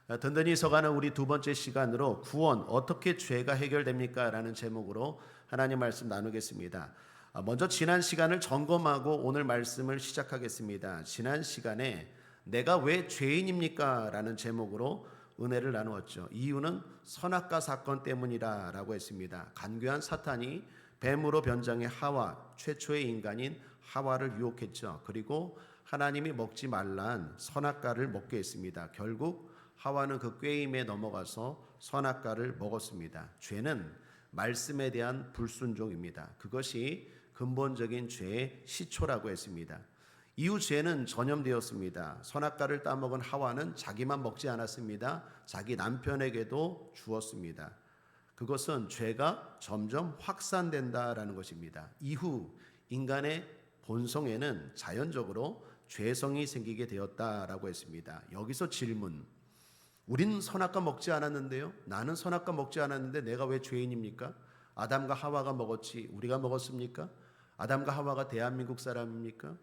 든든히 서가는 우리 두 번째 시간으로 구원 어떻게 죄가 해결됩니까? 라는 제목으로 하나님 말씀 나누겠습니다. 먼저 지난 시간을 점검하고 오늘 말씀을 시작하겠습니다. 지난 시간에 내가 왜 죄인입니까? 라는 제목으로 은혜를 나누었죠. 이유는 선악과 사건 때문이라 라고 했습니다. 간교한 사탄이 뱀으로 변장해 하와, 최초의 인간인 하와를 유혹했죠. 그리고 하나님이 먹지 말란 선악과를 먹게 했습니다. 결국 하와는 그 꾀임에 넘어가서 선악과를 먹었습니다. 죄는 말씀에 대한 불순종입니다. 그것이 근본적인 죄의 시초라고 했습니다. 이후 죄는 전염되었습니다. 선악과를 따먹은 하와는 자기만 먹지 않았습니다. 자기 남편에게도 주었습니다. 그것은 죄가 점점 확산된다라는 것입니다. 이후 인간의 본성에는 자연적으로 죄성이 생기게 되었다라고 했습니다. 여기서 질문. 우린 선악과 먹지 않았는데요. 나는 선악과 먹지 않았는데 내가 왜 죄인입니까? 아담과 하와가 먹었지 우리가 먹었습니까? 아담과 하와가 대한민국 사람입니까?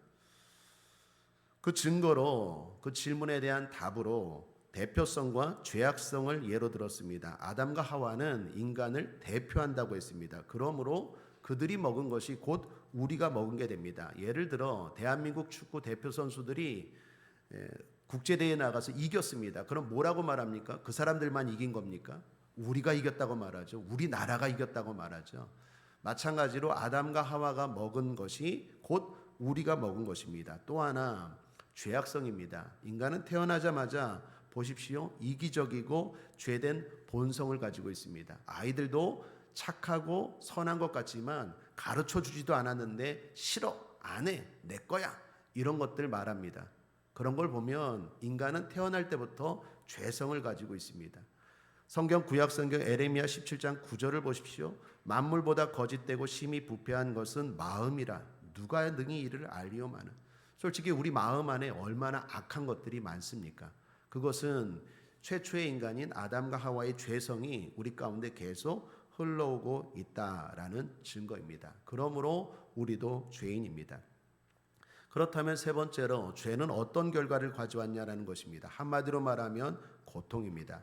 그 증거로 그 질문에 대한 답으로 대표성과 죄악성을 예로 들었습니다. 아담과 하와는 인간을 대표한다고 했습니다. 그러므로 그들이 먹은 것이 곧 우리가 먹은 게 됩니다. 예를 들어 대한민국 축구 대표 선수들이 국제대회에 나가서 이겼습니다. 그럼 뭐라고 말합니까? 그 사람들만 이긴 겁니까? 우리가 이겼다고 말하죠. 우리나라가 이겼다고 말하죠. 마찬가지로 아담과 하와가 먹은 것이 곧 우리가 먹은 것입니다. 또 하나 죄악성입니다. 인간은 태어나자마자 보십시오. 이기적이고 죄된 본성을 가지고 있습니다. 아이들도 착하고 선한 것 같지만 가르쳐 주지도 않았는데 싫어, 안 해, 내 거야 이런 것들 말합니다. 그런 걸 보면 인간은 태어날 때부터 죄성을 가지고 있습니다. 성경 구약 성경 에레미야 17장 9절을 보십시오. 만물보다 거짓되고 심히 부패한 것은 마음이라 누가 능히 이를 알리오마는. 솔직히 우리 마음 안에 얼마나 악한 것들이 많습니까? 그것은 최초의 인간인 아담과 하와의 죄성이 우리 가운데 계속 흘러오고 있다라는 증거입니다. 그러므로 우리도 죄인입니다. 그렇다면 세 번째로 죄는 어떤 결과를 가져왔냐라는 것입니다. 한마디로 말하면 고통입니다.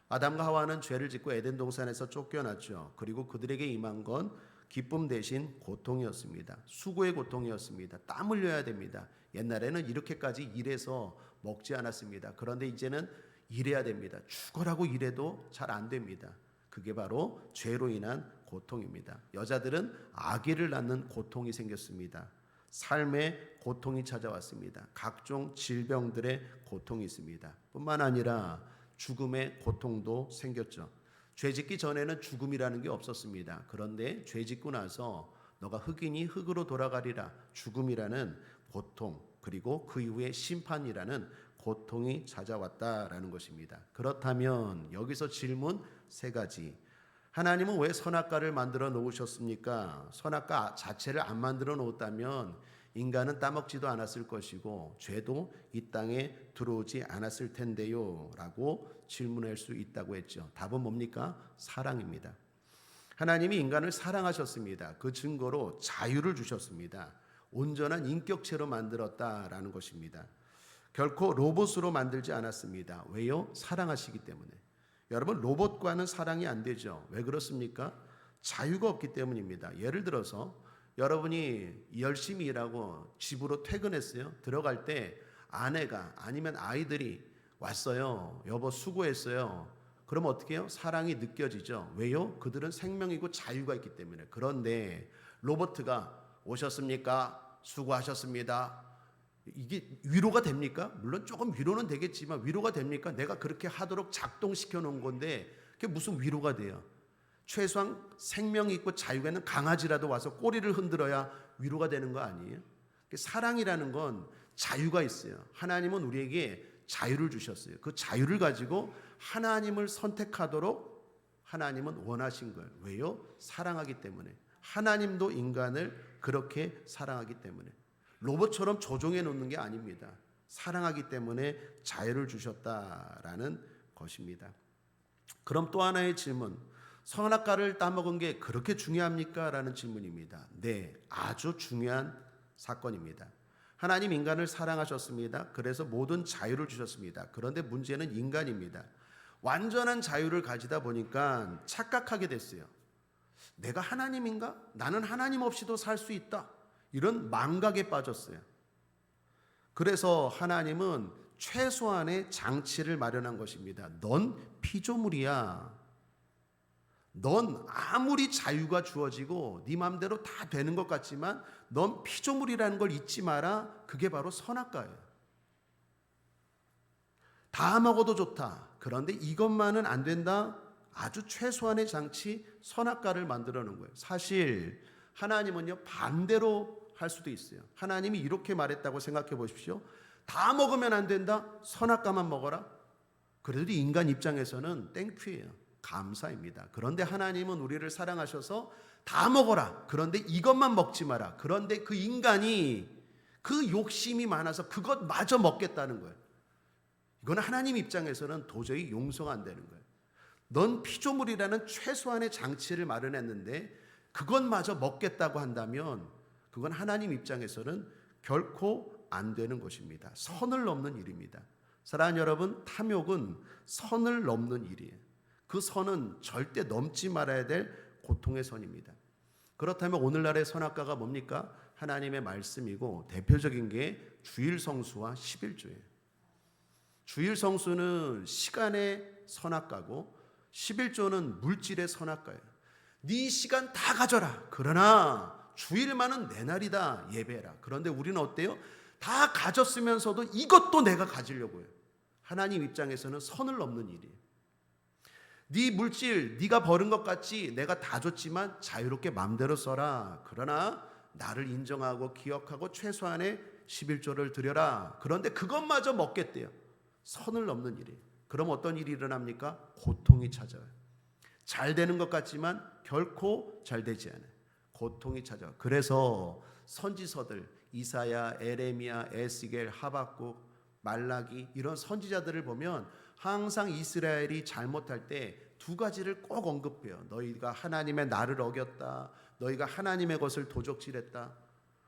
아담과 하와는 죄를 짓고 에덴 동산에서 쫓겨났죠. 그리고 그들에게 임한 건 기쁨 대신 고통이었습니다. 수고의 고통이었습니다. 땀 흘려야 됩니다. 옛날에는 이렇게까지 일해서 먹지 않았습니다. 그런데 이제는 일해야 됩니다. 죽어라고 일해도 잘 안 됩니다. 그게 바로 죄로 인한 고통입니다. 여자들은 아기를 낳는 고통이 생겼습니다. 삶의 고통이 찾아왔습니다. 각종 질병들의 고통이 있습니다. 뿐만 아니라 죽음의 고통도 생겼죠. 죄 짓기 전에는 죽음이라는 게 없었습니다. 그런데 죄 짓고 나서 너가 흙이니 흙으로 돌아가리라. 죽음이라는 고통, 그리고 그 이후에 심판이라는 고통이 찾아왔다라는 것입니다. 그렇다면 여기서 질문 세 가지. 하나님은 왜 선악과를 만들어 놓으셨습니까? 선악과 자체를 안 만들어 놓았다면 인간은 따먹지도 않았을 것이고 죄도 이 땅에 들어오지 않았을 텐데요 라고 질문할 수 있다고 했죠. 답은 뭡니까? 사랑입니다. 하나님이 인간을 사랑하셨습니다. 그 증거로 자유를 주셨습니다. 온전한 인격체로 만들었다라는 것입니다. 결코 로봇으로 만들지 않았습니다. 왜요? 사랑하시기 때문에. 여러분, 로봇과는 사랑이 안 되죠. 왜 그렇습니까? 자유가 없기 때문입니다. 예를 들어서 여러분이 열심히 일하고 집으로 퇴근했어요. 들어갈 때 아내가 아니면 아이들이 왔어요. 여보 수고했어요. 그럼 어떻게 해요? 사랑이 느껴지죠. 왜요? 그들은 생명이고 자유가 있기 때문에. 그런데 로봇가 오셨습니까? 수고하셨습니다. 이게 위로가 됩니까? 물론 조금 위로는 되겠지만 위로가 됩니까? 내가 그렇게 하도록 작동시켜 놓은 건데 그게 무슨 위로가 돼요? 최소한 생명이 있고 자유가 있는 강아지라도 와서 꼬리를 흔들어야 위로가 되는 거 아니에요? 사랑이라는 건 자유가 있어요. 하나님은 우리에게 자유를 주셨어요. 그 자유를 가지고 하나님을 선택하도록 하나님은 원하신 거예요. 왜요? 사랑하기 때문에. 하나님도 인간을 그렇게 사랑하기 때문에. 로봇처럼 조종해 놓는 게 아닙니다. 사랑하기 때문에 자유를 주셨다라는 것입니다. 그럼 또 하나의 질문. 선악과를 따먹은 게 그렇게 중요합니까? 라는 질문입니다. 네, 아주 중요한 사건입니다. 하나님 인간을 사랑하셨습니다. 그래서 모든 자유를 주셨습니다. 그런데 문제는 인간입니다. 완전한 자유를 가지다 보니까 착각하게 됐어요. 내가 하나님인가? 나는 하나님 없이도 살 수 있다. 이런 망각에 빠졌어요. 그래서 하나님은 최소한의 장치를 마련한 것입니다. 넌 피조물이야. 넌 아무리 자유가 주어지고 네 마음대로 다 되는 것 같지만 넌 피조물이라는 걸 잊지 마라. 그게 바로 선악과예요. 다 먹어도 좋다. 그런데 이것만은 안 된다. 아주 최소한의 장치 선악과를 만들어 놓은 거예요. 사실 하나님은요 반대로 할 수도 있어요. 하나님이 이렇게 말했다고 생각해 보십시오. 다 먹으면 안 된다. 선악과만 먹어라. 그래도 인간 입장에서는 땡큐예요. 감사입니다. 그런데 하나님은 우리를 사랑하셔서 다 먹어라. 그런데 이것만 먹지 마라. 그런데 그 인간이 그 욕심이 많아서 그것마저 먹겠다는 거예요. 이건 하나님 입장에서는 도저히 용서가 안 되는 거예요. 넌 피조물이라는 최소한의 장치를 마련했는데 그것마저 먹겠다고 한다면 그건 하나님 입장에서는 결코 안 되는 것입니다. 선을 넘는 일입니다. 사랑하는 여러분, 탐욕은 선을 넘는 일이에요. 그 선은 절대 넘지 말아야 될 고통의 선입니다. 그렇다면 오늘날의 선악과가 뭡니까? 하나님의 말씀이고 대표적인 게 주일 성수와 11조예요. 주일 성수는 시간의 선악과고 11조는 물질의 선악과예요. 네 시간 다 가져라. 그러나 주일만은 내 날이다. 예배해라. 그런데 우리는 어때요? 다 가졌으면서도 이것도 내가 가지려고 해요. 하나님 입장에서는 선을 넘는 일이에요. 네 물질 네가 버는 것 같지 내가 다 줬지만 자유롭게 마음대로 써라. 그러나 나를 인정하고 기억하고 최소한의 11조를 드려라. 그런데 그것마저 먹겠대요. 선을 넘는 일이에요. 그럼 어떤 일이 일어납니까? 고통이 찾아와요. 잘 되는 것 같지만 결코 잘 되지 않아요. 고통이 찾아와요. 그래서 선지서들 이사야, 에레미야, 에스겔, 하박국, 말라기 이런 선지자들을 보면 항상 이스라엘이 잘못할 때 두 가지를 꼭 언급해요. 너희가 하나님의 나를 어겼다. 너희가 하나님의 것을 도적질했다.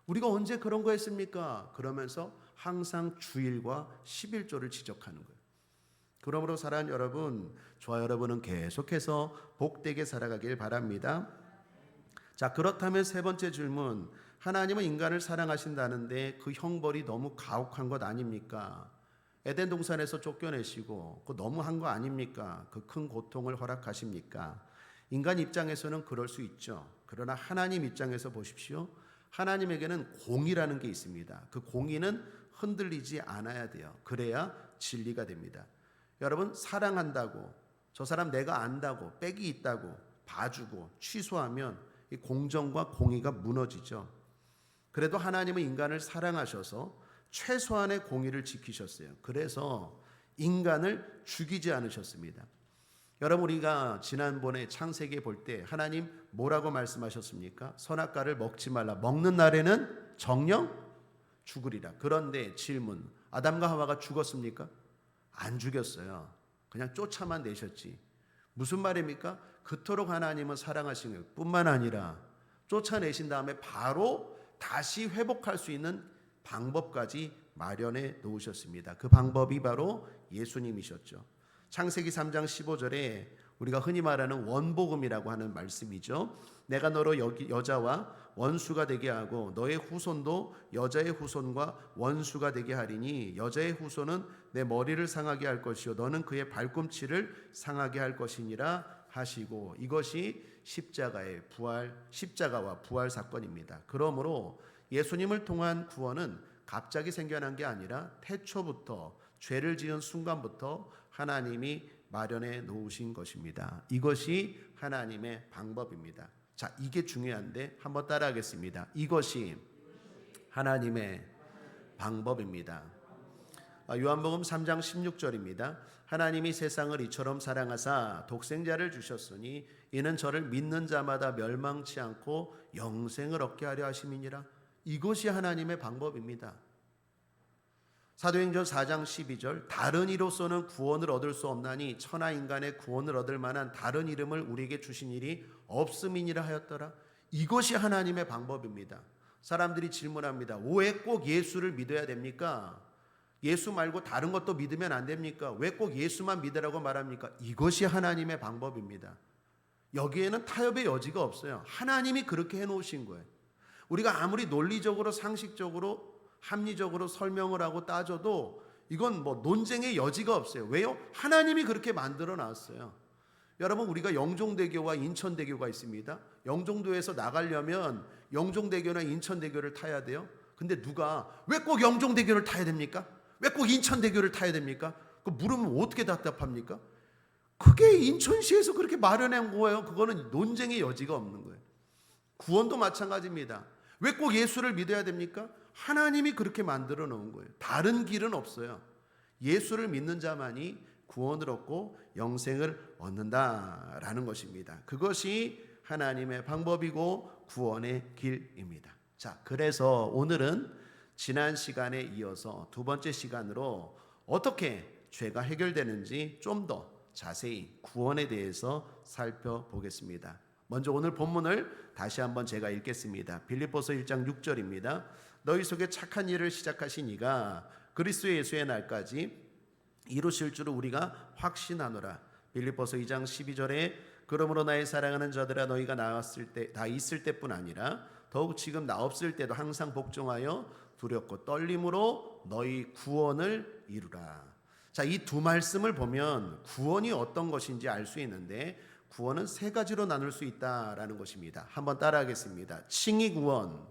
우리가 언제 그런 거 했습니까? 그러면서 항상 주일과 11조를 지적하는 거예요. 그러므로 사랑하는 여러분, 저와 여러분은 계속해서 복되게 살아가길 바랍니다. 자, 그렇다면 세 번째 질문, 하나님은 인간을 사랑하신다는데 그 형벌이 너무 가혹한 것 아닙니까? 에덴 동산에서 쫓겨내시고 그 너무한 거 아닙니까? 그 큰 고통을 허락하십니까? 인간 입장에서는 그럴 수 있죠. 그러나 하나님 입장에서 보십시오. 하나님에게는 공의라는 게 있습니다. 그 공의는 흔들리지 않아야 돼요. 그래야 진리가 됩니다. 여러분, 사랑한다고 저 사람 내가 안다고 빽이 있다고 봐주고 취소하면 이 공정과 공의가 무너지죠. 그래도 하나님은 인간을 사랑하셔서 최소한의 공의를 지키셨어요. 그래서 인간을 죽이지 않으셨습니다. 여러분, 우리가 지난번에 창세기 볼 때 하나님 뭐라고 말씀하셨습니까? 선악과를 먹지 말라. 먹는 날에는 정령 죽으리라. 그런데 질문, 아담과 하와가 죽었습니까? 안 죽였어요. 그냥 쫓아만 내셨지. 무슨 말입니까? 그토록 하나님은 사랑하신 것 뿐만 아니라 쫓아내신 다음에 바로 다시 회복할 수 있는 방법까지 마련해 놓으셨습니다. 그 방법이 바로 예수님이셨죠. 창세기 3장 15절에 우리가 흔히 말하는 원복음이라고 하는 말씀이죠. 내가 너로 여자와 원수가 되게 하고 너의 후손도 여자의 후손과 원수가 되게 하리니 여자의 후손은 내 머리를 상하게 할 것이요 너는 그의 발꿈치를 상하게 할 것이니라 하시고, 이것이 십자가와 부활 사건입니다. 그러므로 예수님을 통한 구원은 갑자기 생겨난 게 아니라 태초부터 죄를 지은 순간부터 하나님이 마련해 놓으신 것입니다. 이것이 하나님의 방법입니다. 자, 이게 중요한데 한번 따라하겠습니다. 이것이 하나님의 방법입니다. 요한복음 3장 16절입니다. 하나님이 세상을 이처럼 사랑하사 독생자를 주셨으니 이는 저를 믿는 자마다 멸망치 않고 영생을 얻게 하려 하심이니라. 이것이 하나님의 방법입니다. 사도행전 4장 12절, 다른 이로서는 구원을 얻을 수 없나니 천하 인간의 구원을 얻을 만한 다른 이름을 우리에게 주신 일이 없음이니라 하였더라. 이것이 하나님의 방법입니다. 사람들이 질문합니다. 왜 꼭 예수를 믿어야 됩니까? 예수 말고 다른 것도 믿으면 안 됩니까? 왜 꼭 예수만 믿으라고 말합니까? 이것이 하나님의 방법입니다. 여기에는 타협의 여지가 없어요. 하나님이 그렇게 해놓으신 거예요. 우리가 아무리 논리적으로 상식적으로 합리적으로 설명을 하고 따져도 이건 뭐 논쟁의 여지가 없어요. 왜요? 하나님이 그렇게 만들어 놨어요. 여러분, 우리가 영종대교와 인천대교가 있습니다. 영종도에서 나가려면 영종대교나 인천대교를 타야 돼요. 근데 누가 왜 꼭 영종대교를 타야 됩니까? 왜 꼭 인천대교를 타야 됩니까? 그 물으면 어떻게 답답합니까? 그게 인천시에서 그렇게 마련한 거예요. 그거는 논쟁의 여지가 없는 거예요. 구원도 마찬가지입니다. 왜 꼭 예수를 믿어야 됩니까? 하나님이 그렇게 만들어 놓은 거예요. 다른 길은 없어요. 예수를 믿는 자만이 구원을 얻고 영생을 얻는다라는 것입니다. 그것이 하나님의 방법이고 구원의 길입니다. 자, 그래서 오늘은 지난 시간에 이어서 두 번째 시간으로 어떻게 죄가 해결되는지 좀 더 자세히 구원에 대해서 살펴보겠습니다. 먼저 오늘 본문을 다시 한번 제가 읽겠습니다. 빌립보서 1장 6절입니다. 너희 속에 착한 일을 시작하신 이가 그리스도 예수의 날까지 이루실 줄을 우리가 확신하노라. 빌립보서 2장 12절에 그러므로 나의 사랑하는 자들아 너희가 나왔을 때 다 있을 때뿐 아니라 더욱 지금 나 없을 때도 항상 복종하여 두렵고 떨림으로 너희 구원을 이루라. 자, 이 두 말씀을 보면 구원이 어떤 것인지 알 수 있는데 구원은 세 가지로 나눌 수 있다라는 것입니다. 한번 따라하겠습니다. 칭의 구원,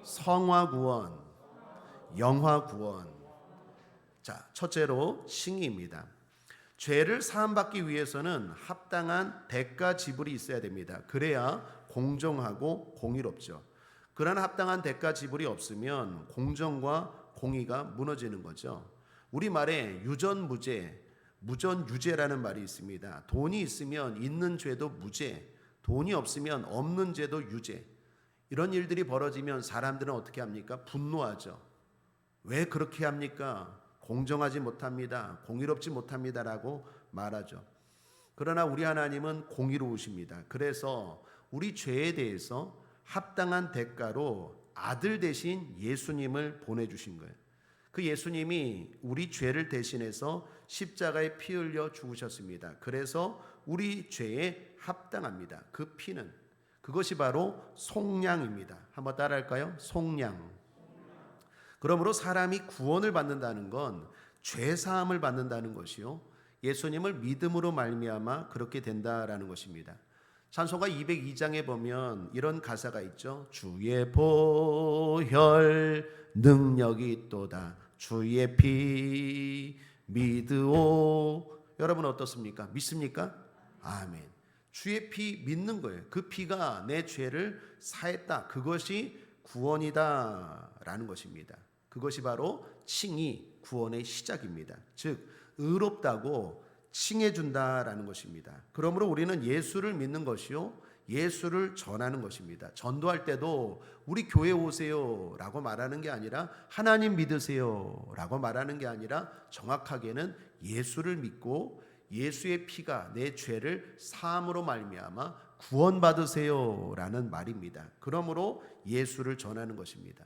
성화 구원, 영화 구원. 자, 첫째로 칭의입니다. 죄를 사함받기 위해서는 합당한 대가 지불이 있어야 됩니다. 그래야 공정하고 공의롭죠. 그러나 합당한 대가 지불이 없으면 공정과 공의가 무너지는 거죠. 우리말에 유전무죄, 무전유죄라는 말이 있습니다. 돈이 있으면 있는 죄도 무죄, 돈이 없으면 없는 죄도 유죄. 이런 일들이 벌어지면 사람들은 어떻게 합니까? 분노하죠. 왜 그렇게 합니까? 공정하지 못합니다. 공의롭지 못합니다라고 말하죠. 그러나 우리 하나님은 공의로우십니다. 그래서 우리 죄에 대해서 합당한 대가로 아들 대신 예수님을 보내주신 거예요. 그 예수님이 우리 죄를 대신해서 십자가에 피 흘려 죽으셨습니다. 그래서 우리 죄에 합당합니다. 그 피는 그것이 바로 속량입니다. 한번 따라할까요? 속량. 그러므로 사람이 구원을 받는다는 건 죄 사함을 받는다는 것이요, 예수님을 믿음으로 말미암아 그렇게 된다라는 것입니다. 찬송가 202장에 보면 이런 가사가 있죠. 주의 보혈 능력이 있도다 주의 피 믿으오. 여러분 어떻습니까? 믿습니까? 아멘. 주의 피 믿는 거예요. 그 피가 내 죄를 사했다. 그것이 구원이다라는 것입니다. 그것이 바로 칭의, 구원의 시작입니다. 즉 의롭다고 칭해준다라는 것입니다. 그러므로 우리는 예수를 믿는 것이요, 예수를 전하는 것입니다. 전도할 때도 우리 교회 오세요 라고 말하는 게 아니라 하나님 믿으세요 라고 말하는 게 아니라 정확하게는 예수를 믿고 예수의 피가 내 죄를 사함으로 말미암아 구원받으세요 라는 말입니다. 그러므로 예수를 전하는 것입니다.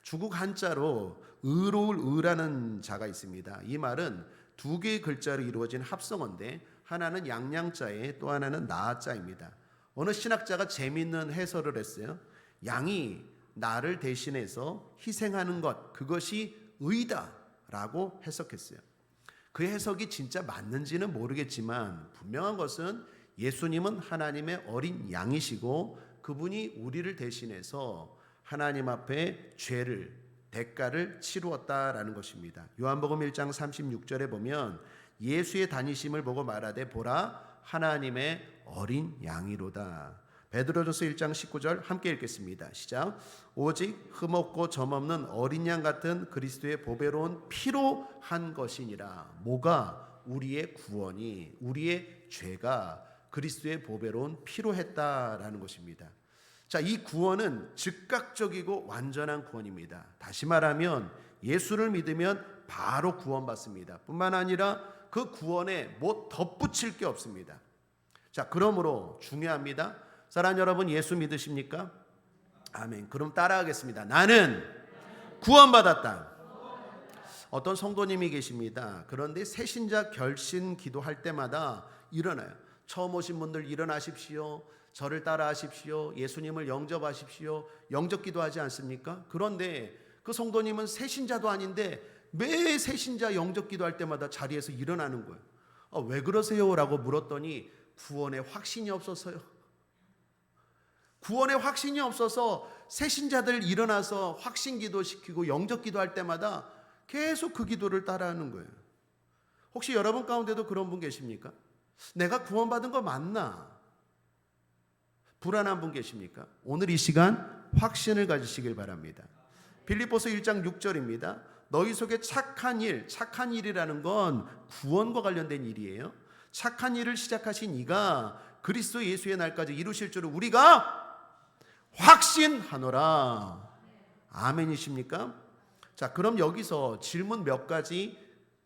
중국 한자로 의로울 의라는 자가 있습니다. 이 말은 두 개의 글자로 이루어진 합성어인데 하나는 양양자에 또 하나는 나자입니다. 어느 신학자가 재미있는 해설을 했어요. 양이 나를 대신해서 희생하는 것, 그것이 의다라고 해석했어요. 그 해석이 진짜 맞는지는 모르겠지만 분명한 것은 예수님은 하나님의 어린 양이시고 그분이 우리를 대신해서 하나님 앞에 죄를, 대가를 치루었다라는 것입니다. 요한복음 1장 36절에 보면 예수의 다니심을 보고 말하되 보라 하나님의 어린 양이로다. 베드로전서 1장 19절 함께 읽겠습니다. 시작. 오직 흠없고 점없는 어린 양 같은 그리스도의 보배로운 피로 한 것이니라. 뭐가? 우리의 구원이, 우리의 죄가 그리스도의 보배로운 피로 했다라는 것입니다. 자, 이 구원은 즉각적이고 완전한 구원입니다. 다시 말하면 예수를 믿으면 바로 구원받습니다. 뿐만 아니라 그 구원에 뭐 덧붙일 게 없습니다. 자, 그러므로 중요합니다. 사랑하는 여러분, 예수 믿으십니까? 아멘. 그럼 따라하겠습니다. 나는 구원받았다. 어떤 성도님이 계십니다. 그런데 새신자 결신 기도할 때마다 일어나요. 처음 오신 분들 일어나십시오. 저를 따라하십시오. 예수님을 영접하십시오. 영접 기도하지 않습니까? 그런데 그 성도님은 새신자도 아닌데 매 새신자 영접 기도할 때마다 자리에서 일어나는 거예요. 왜 그러세요? 라고 물었더니 구원의 확신이 없어서요. 구원의 확신이 없어서 새신자들 일어나서 확신 기도시키고 영접 기도할 때마다 계속 그 기도를 따라하는 거예요. 혹시 여러분 가운데도 그런 분 계십니까? 내가 구원받은 거 맞나? 불안한 분 계십니까? 오늘 이 시간 확신을 가지시길 바랍니다. 빌립보서 1장 6절입니다. 너희 속에 착한 일이라는 건 구원과 관련된 일이에요. 착한 일을 시작하신 이가 그리스도 예수의 날까지 이루실 줄을 우리가 확신하노라. 아멘이십니까? 자, 그럼 여기서 질문 몇 가지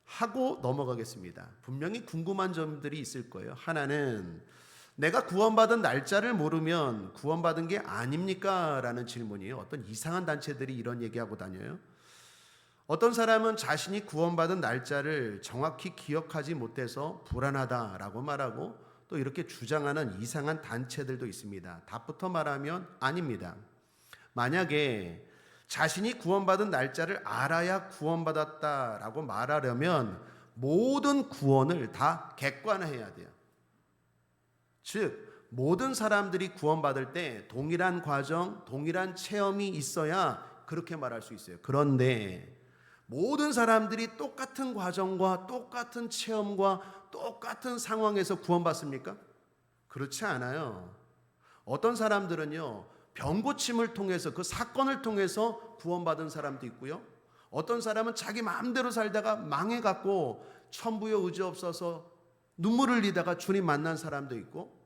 하고 넘어가겠습니다. 분명히 궁금한 점들이 있을 거예요. 하나는 내가 구원받은 날짜를 모르면 구원받은 게 아닙니까? 라는 질문이에요. 어떤 이상한 단체들이 이런 얘기하고 다녀요. 어떤 사람은 자신이 구원받은 날짜를 정확히 기억하지 못해서 불안하다라고 말하고 또 이렇게 주장하는 이상한 단체들도 있습니다. 답부터 말하면 아닙니다. 만약에 자신이 구원받은 날짜를 알아야 구원받았다라고 말하려면 모든 구원을 다 객관화해야 돼요. 즉 모든 사람들이 구원받을 때 동일한 과정, 동일한 체험이 있어야 그렇게 말할 수 있어요. 그런데 모든 사람들이 똑같은 과정과 똑같은 체험과 똑같은 상황에서 구원받습니까? 그렇지 않아요. 어떤 사람들은요, 병고침을 통해서 그 사건을 통해서 구원받은 사람도 있고요. 어떤 사람은 자기 마음대로 살다가 망해갖고 천부여 의지 없어서 눈물을 흘리다가 주님 만난 사람도 있고,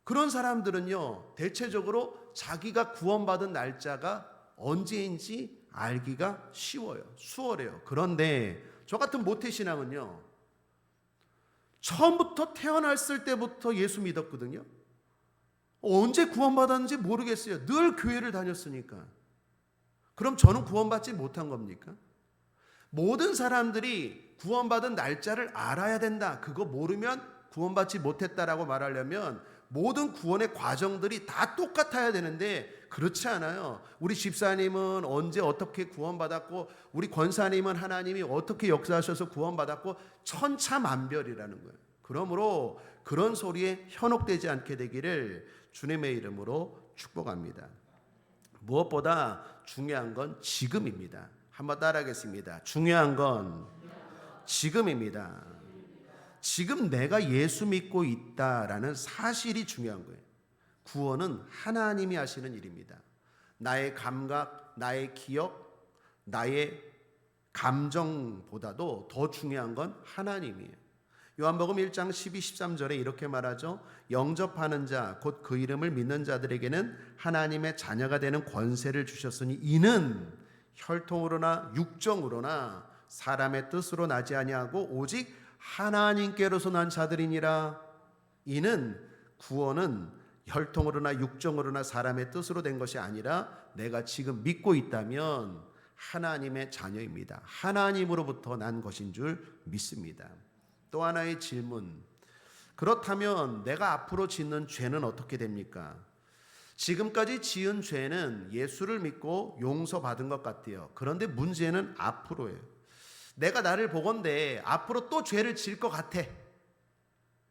그런 사람들은요, 대체적으로 자기가 구원받은 날짜가 언제인지 알기가 쉬워요. 수월해요. 그런데 저 같은 모태신앙은요, 처음부터 태어났을 때부터 예수 믿었거든요. 언제 구원받았는지 모르겠어요. 늘 교회를 다녔으니까. 그럼 저는 구원받지 못한 겁니까? 모든 사람들이 구원받은 날짜를 알아야 된다. 그거 모르면 구원받지 못했다라고 말하려면 모든 구원의 과정들이 다 똑같아야 되는데 그렇지 않아요. 우리 집사님은 언제 어떻게 구원받았고 우리 권사님은 하나님이 어떻게 역사하셔서 구원받았고 천차만별이라는 거예요. 그러므로 그런 소리에 현혹되지 않게 되기를 주님의 이름으로 축복합니다. 무엇보다 중요한 건 지금입니다. 한번 따라하겠습니다. 중요한 건 지금입니다. 지금 내가 예수 믿고 있다라는 사실이 중요한 거예요. 구원은 하나님이 하시는 일입니다. 나의 감각, 나의 기억, 나의 감정보다도 더 중요한 건 하나님이에요. 요한복음 1장 12, 13절에 이렇게 말하죠. 영접하는 자, 곧 그 이름을 믿는 자들에게는 하나님의 자녀가 되는 권세를 주셨으니 이는 혈통으로나 육정으로나 사람의 뜻으로 나지 아니하고 오직 하나님께로서 난 자들이니라. 이는 구원은 혈통으로나 육정으로나 사람의 뜻으로 된 것이 아니라 내가 지금 믿고 있다면 하나님의 자녀입니다. 하나님으로부터 난 것인 줄 믿습니다. 또 하나의 질문. 그렇다면 내가 앞으로 짓는 죄는 어떻게 됩니까? 지금까지 지은 죄는 예수를 믿고 용서받은 것 같아요. 그런데 문제는 앞으로예요. 내가 나를 보건대 앞으로 또 죄를 지을 것 같아.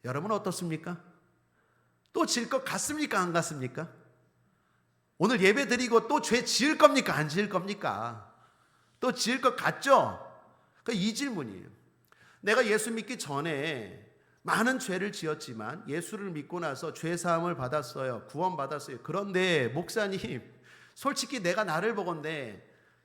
여러분은 어떻습니까? 또 지을 것 같습니까? 안 같습니까? 오늘 예배 드리고 또 죄 지을 겁니까? 안 지을 겁니까? 또 지을 것 같죠? 이 질문이에요. 내가 예수 믿기 전에 많은 죄를 지었지만 예수를 믿고 나서 죄 사함을 받았어요. 구원받았어요. 그런데 목사님, 솔직히 내가 나를 보건대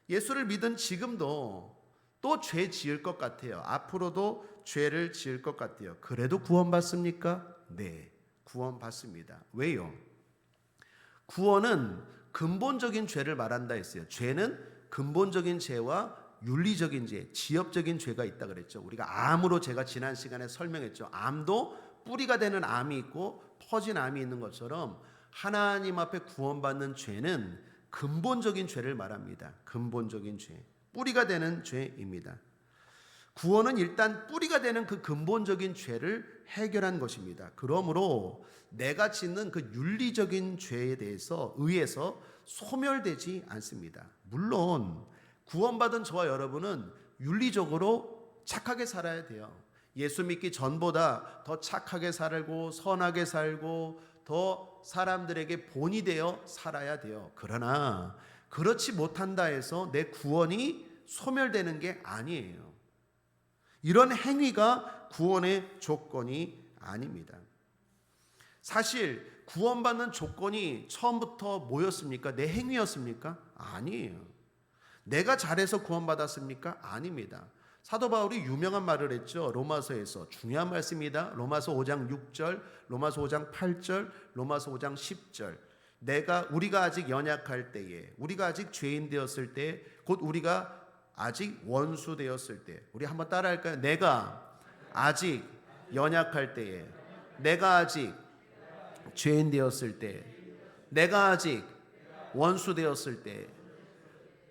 예수를 믿은 지금도 또 죄 지을 것 같아요. 앞으로도 죄를 지을 것 같아요. 그래도 구원받습니까? 네, 구원받습니다. 왜요? 구원은 근본적인 죄를 말한다 했어요. 죄는 근본적인 죄와 윤리적인 죄, 지엽적인 죄가 있다 그랬죠. 우리가 암으로 제가 지난 시간에 설명했죠. 암도 뿌리가 되는 암이 있고 퍼진 암이 있는 것처럼 하나님 앞에 구원받는 죄는 근본적인 죄를 말합니다. 근본적인 죄. 뿌리가 되는 죄입니다. 구원은 일단 뿌리가 되는 그 근본적인 죄를 해결한 것입니다. 그러므로 내가 짓는 그 윤리적인 죄에 대해서 의해서 소멸되지 않습니다. 물론 구원받은 저와 여러분은 윤리적으로 착하게 살아야 돼요. 예수 믿기 전보다 더 착하게 살고 선하게 살고 더 사람들에게 본이 되어 살아야 돼요. 그러나 그렇지 못한다 해서 내 구원이 소멸되는 게 아니에요. 이런 행위가 구원의 조건이 아닙니다. 사실 구원받는 조건이 처음부터 뭐였습니까? 내 행위였습니까? 아니에요. 내가 잘해서 구원받았습니까? 아닙니다. 사도 바울이 유명한 말을 했죠. 로마서에서. 중요한 말씀입니다. 로마서 5장 6절, 로마서 5장 8절, 로마서 5장 10절. 우리가 아직 연약할 때에, 우리가 아직 죄인 되었을 때, 곧 우리가 아직 원수 되었을 때, 우리 한번 따라할까요? 내가 아직 연약할 때에, 내가 아직 죄인 되었을 때, 내가 아직 원수 되었을 때.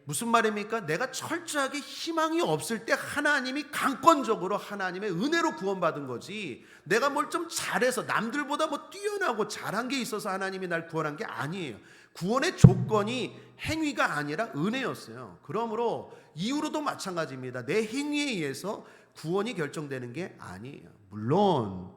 무슨 말입니까? 내가 철저하게 희망이 없을 때 하나님이 강권적으로 하나님의 은혜로 구원받은 거지, 내가 뭘 좀 잘해서 남들보다 뭐 뛰어나고 잘한 게 있어서 하나님이 날 구원한 게 아니에요. 구원의 조건이 행위가 아니라 은혜였어요. 그러므로 이후로도 마찬가지입니다. 내 행위에 의해서 구원이 결정되는 게 아니에요. 물론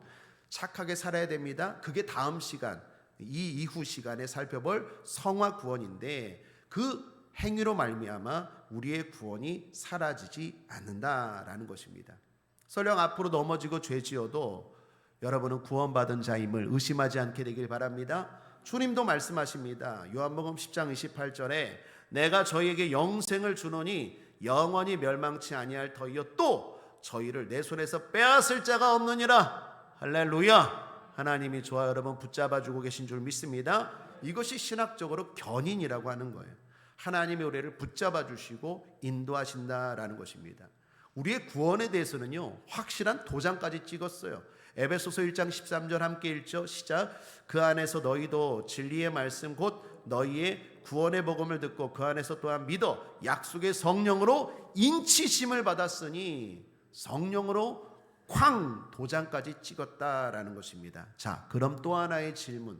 착하게 살아야 됩니다. 그게 다음 시간, 이 이후 시간에 살펴볼 성화 구원인데, 그 행위로 말미암아 우리의 구원이 사라지지 않는다라는 것입니다. 설령 앞으로 넘어지고 죄지어도 여러분은 구원받은 자임을 의심하지 않게 되길 바랍니다. 주님도 말씀하십니다. 요한복음 10장 28절에 내가 저희에게 영생을 주노니 영원히 멸망치 아니할 터이요 또 저희를 내 손에서 빼앗을 자가 없느니라. 할렐루야. 하나님이 저와 여러분 붙잡아주고 계신 줄 믿습니다. 이것이 신학적으로 견인이라고 하는 거예요. 하나님의 우리를 붙잡아 주시고 인도하신다라는 것입니다. 우리의 구원에 대해서는요, 확실한 도장까지 찍었어요. 에베소서 1장 13절 함께 읽죠. 시작. 그 안에서 너희도 진리의 말씀 곧 너희의 구원의 복음을 듣고 그 안에서 또한 믿어 약속의 성령으로 인치심을 받았으니, 성령으로 쾅 도장까지 찍었다라는 것입니다. 자, 그럼 또 하나의 질문.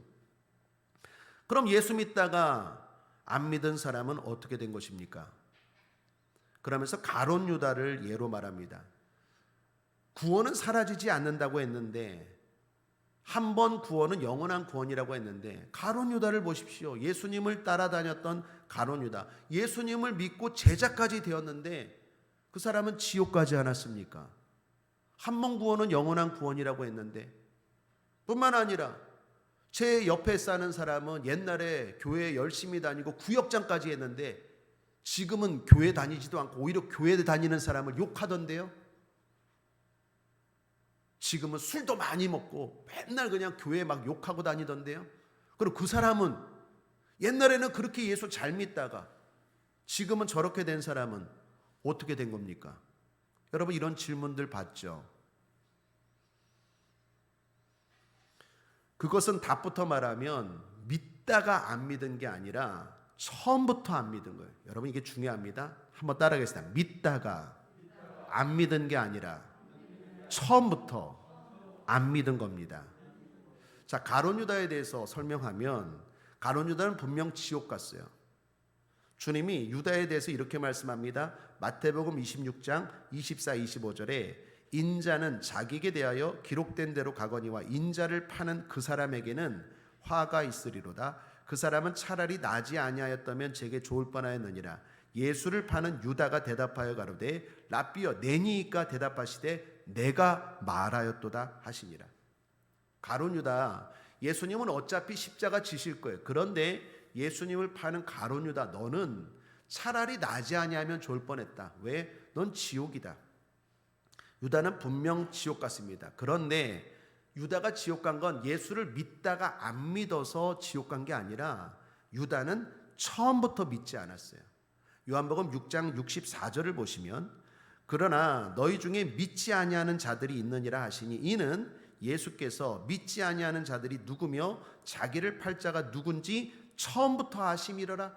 그럼 예수 믿다가 안 믿은 사람은 어떻게 된 것입니까? 그러면서 가룟 유다를 예로 말합니다. 구원은 사라지지 않는다고 했는데, 한 번 구원은 영원한 구원이라고 했는데, 가룟 유다를 보십시오. 예수님을 따라다녔던 가룟 유다, 예수님을 믿고 제자까지 되었는데 그 사람은 지옥 가지 않았습니까? 한 번 구원은 영원한 구원이라고 했는데, 뿐만 아니라 제 옆에 사는 사람은 옛날에 교회 열심히 다니고 구역장까지 했는데 지금은 교회 다니지도 않고 오히려 교회 다니는 사람을 욕하던데요. 지금은 술도 많이 먹고 맨날 그냥 교회 막 욕하고 다니던데요. 그리고 그 사람은 옛날에는 그렇게 예수 잘 믿다가 지금은 저렇게 된 사람은 어떻게 된 겁니까? 여러분, 이런 질문들 받죠. 그것은 답부터 말하면 믿다가 안 믿은 게 아니라 처음부터 안 믿은 거예요. 여러분, 이게 중요합니다. 한번 따라하겠습니다. 믿다가 안 믿은 게 아니라 처음부터 안 믿은 겁니다. 자, 가룟 유다에 대해서 설명하면, 가룟 유다는 분명 지옥 갔어요. 주님이 유다에 대해서 이렇게 말씀합니다. 마태복음 26장 24, 25절에 인자는 자기에게 대하여 기록된 대로 가거니와 인자를 파는 그 사람에게는 화가 있으리로다. 그 사람은 차라리 나지 아니하였다면 제게 좋을 뻔하였느니라. 예수를 파는 유다가 대답하여 가로되 라삐여 내니이까 대답하시되 내가 말하였도다 하시니라. 가룟 유다, 예수님은 어차피 십자가 지실 거예요. 그런데 예수님을 파는 가룟 유다, 너는 차라리 나지 아니하면 좋을 뻔했다. 왜? 넌 지옥이다. 유다는 분명 지옥 갔습니다. 그런데 유다가 지옥 간 건 예수를 믿다가 안 믿어서 지옥 간 게 아니라 유다는 처음부터 믿지 않았어요. 요한복음 6장 64절을 보시면 그러나 너희 중에 믿지 아니하는 자들이 있느니라 하시니 이는 예수께서 믿지 아니하는 자들이 누구며 자기를 팔 자가 누군지 처음부터 아심이러라.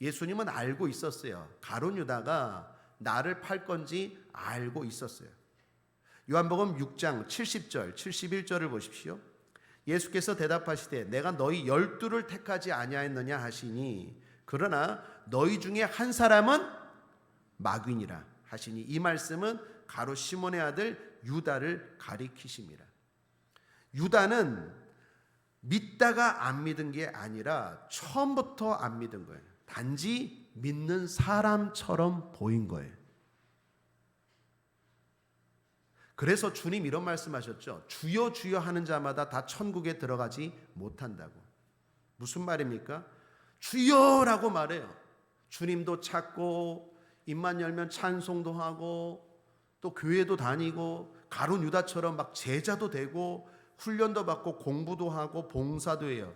예수님은 알고 있었어요. 가룟 유다가 나를 팔 건지 알고 있었어요. 요한복음 6장 70절 71절을 보십시오. 예수께서 대답하시되 내가 너희 12를 택하지 아니하였느냐 하시니 그러나 너희 중에 한 사람은 마귀니라 하시니, 이 말씀은 가롯 시몬의 아들 유다를 가리키심이라. 유다는 믿다가 안 믿은 게 아니라 처음부터 안 믿은 거예요. 단지 믿는 사람처럼 보인 거예요. 그래서 주님 이런 말씀하셨죠. 주여 주여 하는 자마다 다 천국에 들어가지 못한다고. 무슨 말입니까? 주여라고 말해요. 주님도 찾고 입만 열면 찬송도 하고 또 교회도 다니고 가룟 유다처럼 막 제자도 되고 훈련도 받고 공부도 하고 봉사도 해요.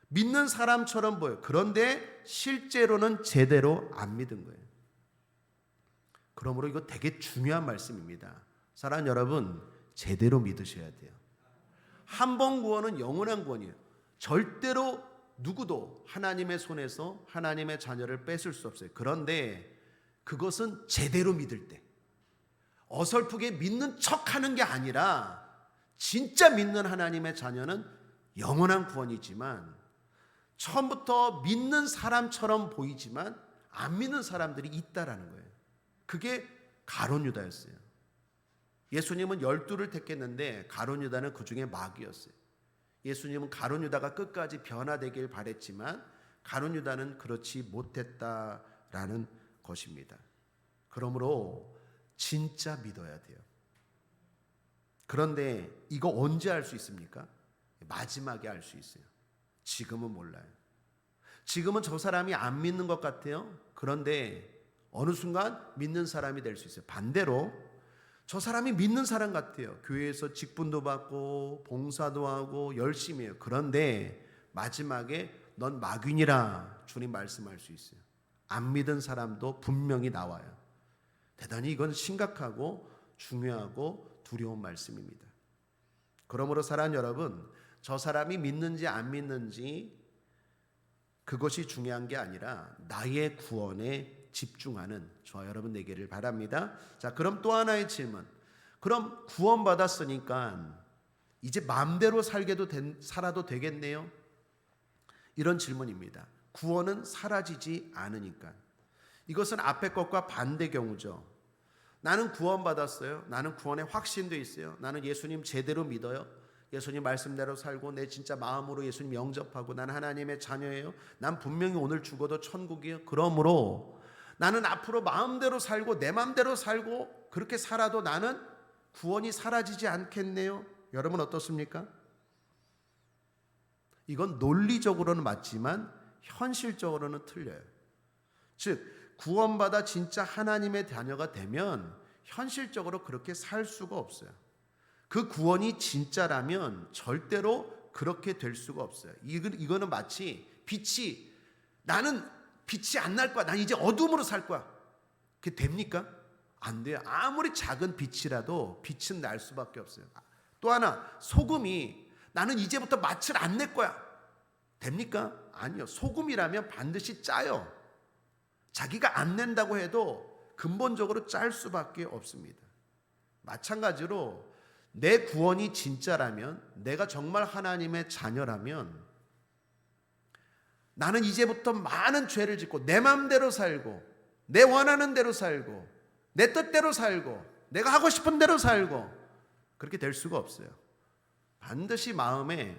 믿는 사람처럼 보여요. 그런데 실제로는 제대로 안 믿은 거예요. 그러므로 이거 되게 중요한 말씀입니다. 사랑하는 여러분, 제대로 믿으셔야 돼요. 한 번 구원은 영원한 구원이에요. 절대로 누구도 하나님의 손에서 하나님의 자녀를 뺏을 수 없어요. 그런데 그것은 제대로 믿을 때, 어설프게 믿는 척하는 게 아니라 진짜 믿는 하나님의 자녀는 영원한 구원이지만, 처음부터 믿는 사람처럼 보이지만 안 믿는 사람들이 있다라는 거예요. 그게 가룟 유다였어요. 예수님은 12를 택했는데 가룟 유다는 그 중에 마귀였어요. 예수님은 가룟 유다가 끝까지 변화되길 바랬지만 가룟 유다는 그렇지 못했다라는 것입니다. 그러므로 진짜 믿어야 돼요. 그런데 이거 언제 알 수 있습니까? 마지막에 알 수 있어요. 지금은 몰라요. 지금은 저 사람이 안 믿는 것 같아요. 그런데 어느 순간 믿는 사람이 될 수 있어요. 반대로 저 사람이 믿는 사람 같아요. 교회에서 직분도 받고 봉사도 하고 열심히 해요. 그런데 마지막에 넌 마귀니라 주님 말씀할 수 있어요. 안 믿은 사람도 분명히 나와요. 대단히 이건 심각하고 중요하고 두려운 말씀입니다. 그러므로 사랑하는 여러분, 저 사람이 믿는지 안 믿는지 그것이 중요한 게 아니라 나의 구원에 집중하는 저와 여러분 되기를 바랍니다. 자, 그럼 또 하나의 질문. 그럼 구원받았으니까 이제 마음대로 살아도 되겠네요? 이런 질문입니다. 구원은 사라지지 않으니까. 이것은 앞의 것과 반대 경우죠. 나는 구원받았어요. 나는 구원에 확신도 있어요. 나는 예수님 제대로 믿어요. 예수님 말씀대로 살고 내 진짜 마음으로 예수님 영접하고 나는 하나님의 자녀예요. 난 분명히 오늘 죽어도 천국이에요. 그러므로 나는 앞으로 마음대로 살고 내 마음대로 살고 그렇게 살아도 나는 구원이 사라지지 않겠네요. 여러분 어떻습니까? 이건 논리적으로는 맞지만 현실적으로는 틀려요. 즉 구원받아 진짜 하나님의 자녀가 되면 현실적으로 그렇게 살 수가 없어요. 그 구원이 진짜라면 절대로 그렇게 될 수가 없어요. 이거는 마치 빛이, 나는 빛이 안 날 거야. 난 이제 어둠으로 살 거야. 그게 됩니까? 안 돼요. 아무리 작은 빛이라도 빛은 날 수밖에 없어요. 또 하나, 소금이 나는 이제부터 맛을 안 낼 거야. 됩니까? 아니요. 소금이라면 반드시 짜요. 자기가 안 낸다고 해도 근본적으로 짤 수밖에 없습니다. 마찬가지로 내 구원이 진짜라면, 내가 정말 하나님의 자녀라면 나는 이제부터 많은 죄를 짓고 내 마음대로 살고 내 원하는 대로 살고 내 뜻대로 살고 내가 하고 싶은 대로 살고 그렇게 될 수가 없어요. 반드시 마음에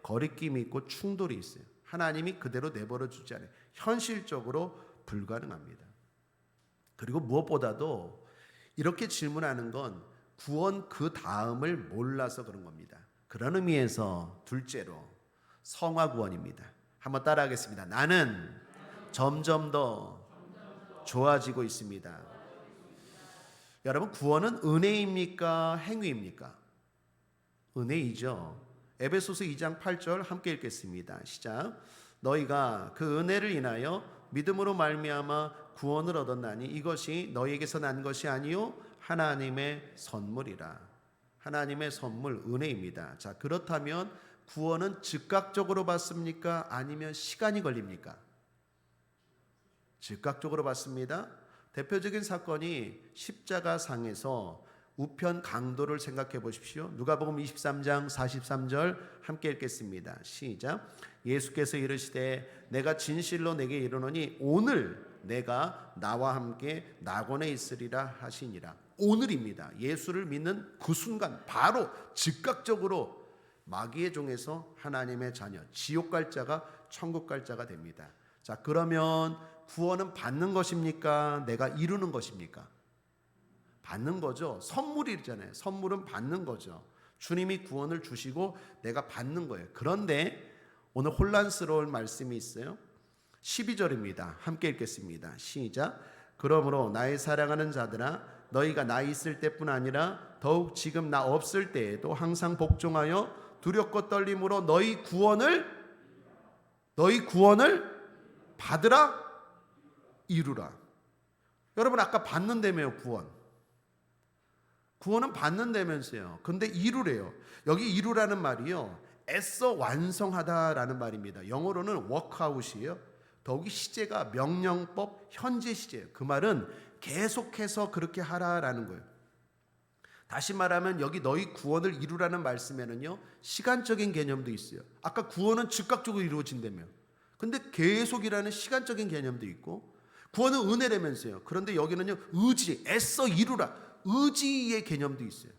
거리낌이 있고 충돌이 있어요. 하나님이 그대로 내버려 주지 않아요. 현실적으로 불가능합니다. 그리고 무엇보다도 이렇게 질문하는 건 구원 그 다음을 몰라서 그런 겁니다. 그런 의미에서 둘째로 성화 구원입니다. 한번 따라하겠습니다. 나는 점점 더 좋아지고 있습니다. 여러분, 구원은 은혜입니까? 행위입니까? 은혜이죠. 에베소서 2장 8절 함께 읽겠습니다. 시작. 너희가 그 은혜를 인하여 믿음으로 말미암아 구원을 얻었나니 이것이 너희에게서 난 것이 아니요 하나님의 선물이라. 하나님의 선물, 은혜입니다. 자, 그렇다면 구원은 즉각적으로 받습니까? 아니면 시간이 걸립니까? 즉각적으로 받습니다. 대표적인 사건이 십자가상에서 우편 강도를 생각해 보십시오. 누가복음 23장 43절 함께 읽겠습니다. 시작. 예수께서 이르시되 내가 진실로 내게 이르노니 오늘 내가 나와 함께 낙원에 있으리라 하시니라. 오늘입니다. 예수를 믿는 그 순간 바로 즉각적으로 마귀의 종에서 하나님의 자녀, 지옥 갈 자가 천국 갈 자가 됩니다. 자, 그러면 구원은 받는 것입니까? 내가 이루는 것입니까? 받는 거죠. 선물이잖아요. 선물은 받는 거죠. 주님이 구원을 주시고 내가 받는 거예요. 그런데 오늘 혼란스러운 말씀이 있어요. 12절입니다. 함께 읽겠습니다. 시작. 그러므로 나의 사랑하는 자들아 너희가 나 있을 때뿐 아니라 더욱 지금 나 없을 때에도 항상 복종하여 두렵고 떨림으로 너희 구원을 받으라 이루라. 여러분 아까 받는다며요. 구원은 받는다면서요. 근데 이루래요. 여기 이루라는 말이요, 애써 완성하다라는 말입니다. 영어로는 workout이에요. 더욱이 시제가 명령법 현재 시제예요. 그 말은 계속해서 그렇게 하라라는 거예요. 다시 말하면 여기 너희 구원을 이루라는 말씀에는요, 시간적인 개념도 있어요. 아까 구원은 즉각적으로 이루어진다며. 근데 계속이라는 시간적인 개념도 있고, 구원은 은혜라면서요. 그런데 여기는요, 의지, 애써 이루라. 의지의 개념도 있어요.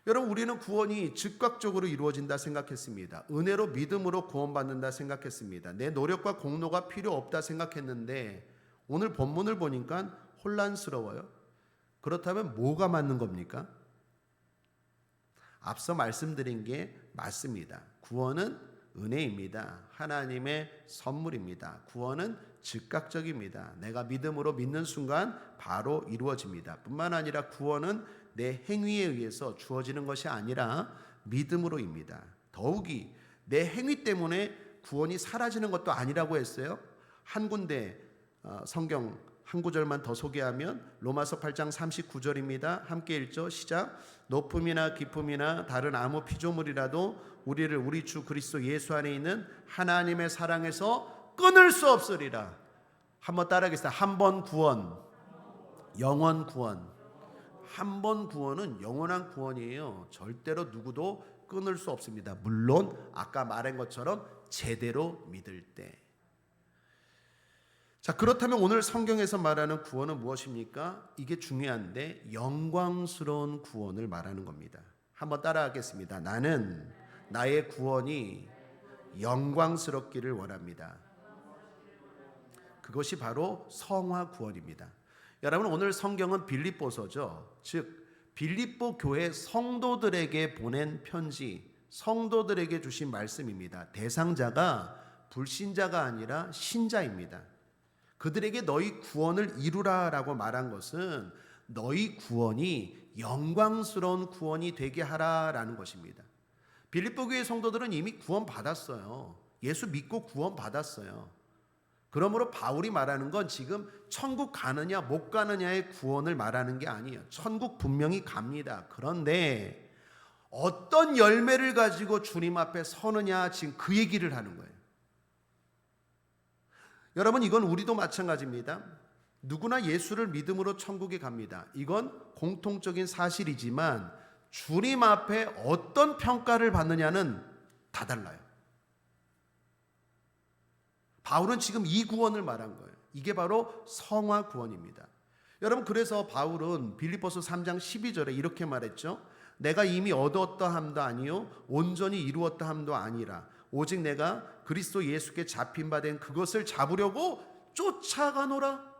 여러분 우리는 구원이 즉각적으로 이루어진다 생각했습니다. 은혜로 믿음으로 구원받는다 생각했습니다. 내 노력과 공로가 필요 없다 생각했는데 오늘 본문을 보니까 혼란스러워요. 그렇다면 뭐가 맞는 겁니까? 앞서 말씀드린 게 맞습니다. 구원은 은혜입니다. 하나님의 선물입니다. 구원은 즉각적입니다. 내가 믿음으로 믿는 순간 바로 이루어집니다. 뿐만 아니라 구원은 내 행위에 의해서 주어지는 것이 아니라 믿음으로입니다. 더욱이 내 행위 때문에 구원이 사라지는 것도 아니라고 했어요. 한 군데 성경 한 구절만 더 소개하면 로마서 8장 39절입니다. 함께 읽죠. 시작. 높음이나 깊음이나 다른 아무 피조물이라도 우리를 우리 주 그리스도 예수 안에 있는 하나님의 사랑에서 끊을 수 없으리라. 한번 따라하겠습니다. 한 번 구원, 영원 구원. 한 번 구원은 영원한 구원이에요. 절대로 누구도 끊을 수 없습니다. 물론 아까 말한 것처럼 제대로 믿을 때. 자, 그렇다면 오늘 성경에서 말하는 구원은 무엇입니까? 이게 중요한데 영광스러운 구원을 말하는 겁니다. 한번 따라하겠습니다. 나는 나의 구원이 영광스럽기를 원합니다. 그것이 바로 성화 구원입니다. 여러분 오늘 성경은 빌립보서죠. 즉 빌립보 교회 성도들에게 보낸 편지, 성도들에게 주신 말씀입니다. 대상자가 불신자가 아니라 신자입니다. 그들에게 너희 구원을 이루라라고 말한 것은 너희 구원이 영광스러운 구원이 되게 하라라는 것입니다. 빌립보 교회 성도들은 이미 구원 받았어요. 예수 믿고 구원 받았어요. 그러므로 바울이 말하는 건 지금 천국 가느냐 못 가느냐의 구원을 말하는 게 아니에요. 천국 분명히 갑니다. 그런데 어떤 열매를 가지고 주님 앞에 서느냐, 지금 그 얘기를 하는 거예요. 여러분 이건 우리도 마찬가지입니다. 누구나 예수를 믿음으로 천국에 갑니다. 이건 공통적인 사실이지만 주님 앞에 어떤 평가를 받느냐는 다 달라요. 바울은 지금 이 구원을 말한 거예요. 이게 바로 성화 구원입니다. 여러분 그래서 바울은 빌립보서 3장 12절에 이렇게 말했죠. 내가 이미 얻었다 함도 아니요 온전히 이루었다 함도 아니라 오직 내가 그리스도 예수께 잡힌 바 된 그것을 잡으려고 쫓아가노라.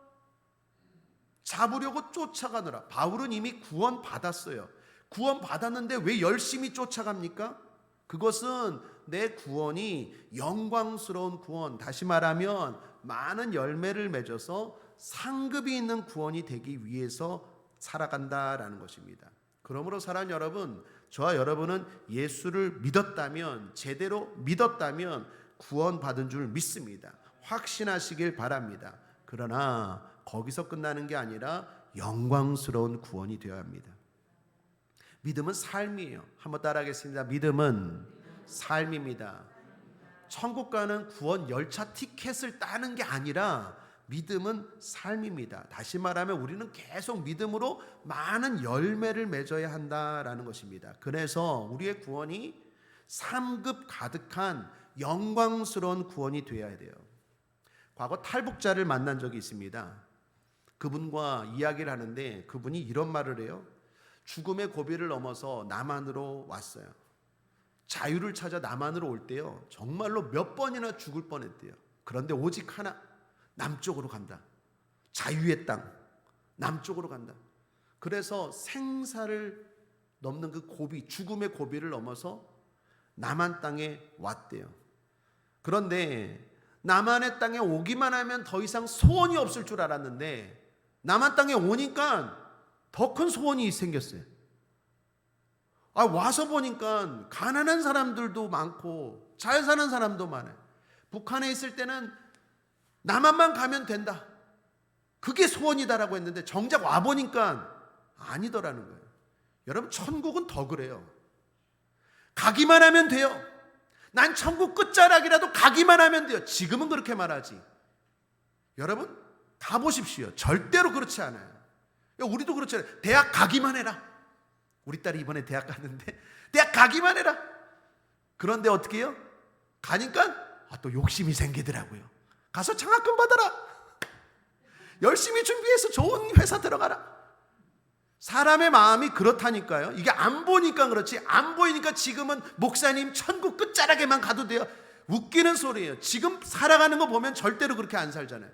잡으려고 쫓아가노라. 바울은 이미 구원 받았어요. 구원 받았는데 왜 열심히 쫓아갑니까? 그것은 내 구원이 영광스러운 구원, 다시 말하면 많은 열매를 맺어서 상급이 있는 구원이 되기 위해서 살아간다라는 것입니다. 그러므로 사랑하는 여러분, 저와 여러분은 예수를 믿었다면, 제대로 믿었다면 구원받은 줄 믿습니다. 확신하시길 바랍니다. 그러나 거기서 끝나는 게 아니라 영광스러운 구원이 되어야 합니다. 믿음은 삶이에요. 한번 따라하겠습니다. 믿음은 삶입니다. 천국 가는 구원 열차 티켓을 따는 게 아니라 믿음은 삶입니다. 다시 말하면 우리는 계속 믿음으로 많은 열매를 맺어야 한다라는 것입니다. 그래서 우리의 구원이 삶급 가득한 영광스러운 구원이 되어야 돼요. 과거 탈북자를 만난 적이 있습니다. 그분과 이야기를 하는데 그분이 이런 말을 해요. 죽음의 고비를 넘어서 남한으로 왔어요. 자유를 찾아 남한으로 올 때요, 정말로 몇 번이나 죽을 뻔했대요. 그런데 오직 하나, 남쪽으로 간다. 자유의 땅, 남쪽으로 간다. 그래서 생사를 넘는 그 고비, 죽음의 고비를 넘어서 남한 땅에 왔대요. 그런데 남한의 땅에 오기만 하면 더 이상 소원이 없을 줄 알았는데 남한 땅에 오니까 더 큰 소원이 생겼어요. 와서 보니까 가난한 사람들도 많고 잘 사는 사람도 많아요. 북한에 있을 때는 남한만 가면 된다, 그게 소원이다라고 했는데 정작 와보니까 아니더라는 거예요. 여러분, 천국은 더 그래요. 가기만 하면 돼요. 난 천국 끝자락이라도 가기만 하면 돼요. 지금은 그렇게 말하지. 여러분, 가보십시오. 절대로 그렇지 않아요. 우리도 그렇잖아요. 대학 가기만 해라. 우리 딸이 이번에 대학 갔는데 대학 가기만 해라. 그런데 어떻게 해요? 가니까 또 욕심이 생기더라고요. 가서 장학금 받아라. 열심히 준비해서 좋은 회사 들어가라. 사람의 마음이 그렇다니까요. 이게 안 보니까 그렇지, 안 보이니까 지금은 목사님 천국 끝자락에만 가도 돼요. 웃기는 소리예요. 지금 살아가는 거 보면 절대로 그렇게 안 살잖아요.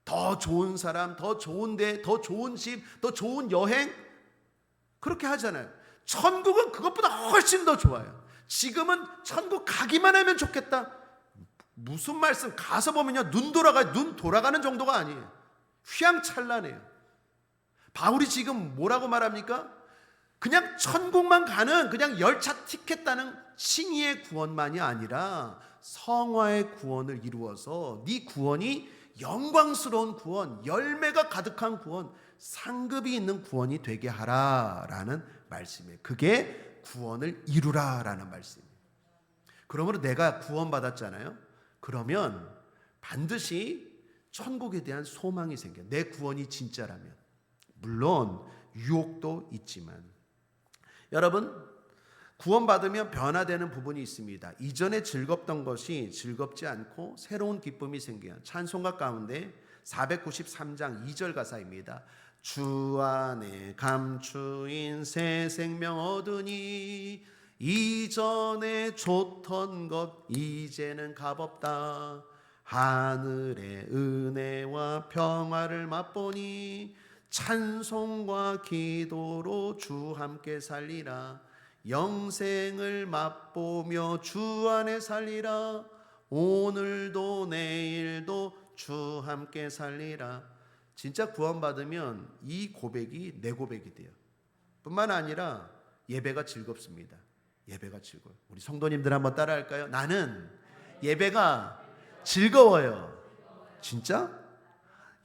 더 좋은 사람, 더 좋은 데, 더 좋은 집, 더 좋은 여행, 그렇게 하잖아요. 천국은 그것보다 훨씬 더 좋아요. 지금은 천국 가기만 하면 좋겠다. 무슨 말씀, 가서 보면요, 눈 돌아가는 정도가 아니에요. 휘황찬란해요. 바울이 지금 뭐라고 말합니까? 그냥 천국만 가는 그냥 열차 티켓 따는 칭의의 구원만이 아니라 성화의 구원을 이루어서 네 구원이 영광스러운 구원, 열매가 가득한 구원, 상급이 있는 구원이 되게 하라라는 말씀이에요. 그게 구원을 이루라라는 말씀이에요. 그러므로 내가 구원받았잖아요. 그러면 반드시 천국에 대한 소망이 생겨요. 내 구원이 진짜라면. 물론 유혹도 있지만, 여러분, 구원받으면 변화되는 부분이 있습니다. 이전에 즐겁던 것이 즐겁지 않고 새로운 기쁨이 생겨요. 찬송가 가운데 493장 2절 가사입니다. 주 안에 감추인 새 생명 얻으니 이전에 좋던 것 이제는 값없다. 하늘의 은혜와 평화를 맛보니 찬송과 기도로 주 함께 살리라. 영생을 맛보며 주 안에 살리라. 오늘도 내일도 주 함께 살리라. 진짜 구원받으면 이 고백이 내 고백이 돼요. 뿐만 아니라 예배가 즐겁습니다. 예배가 즐거워요. 우리 성도님들 한번 따라할까요? 나는 예배가 즐거워요. 진짜?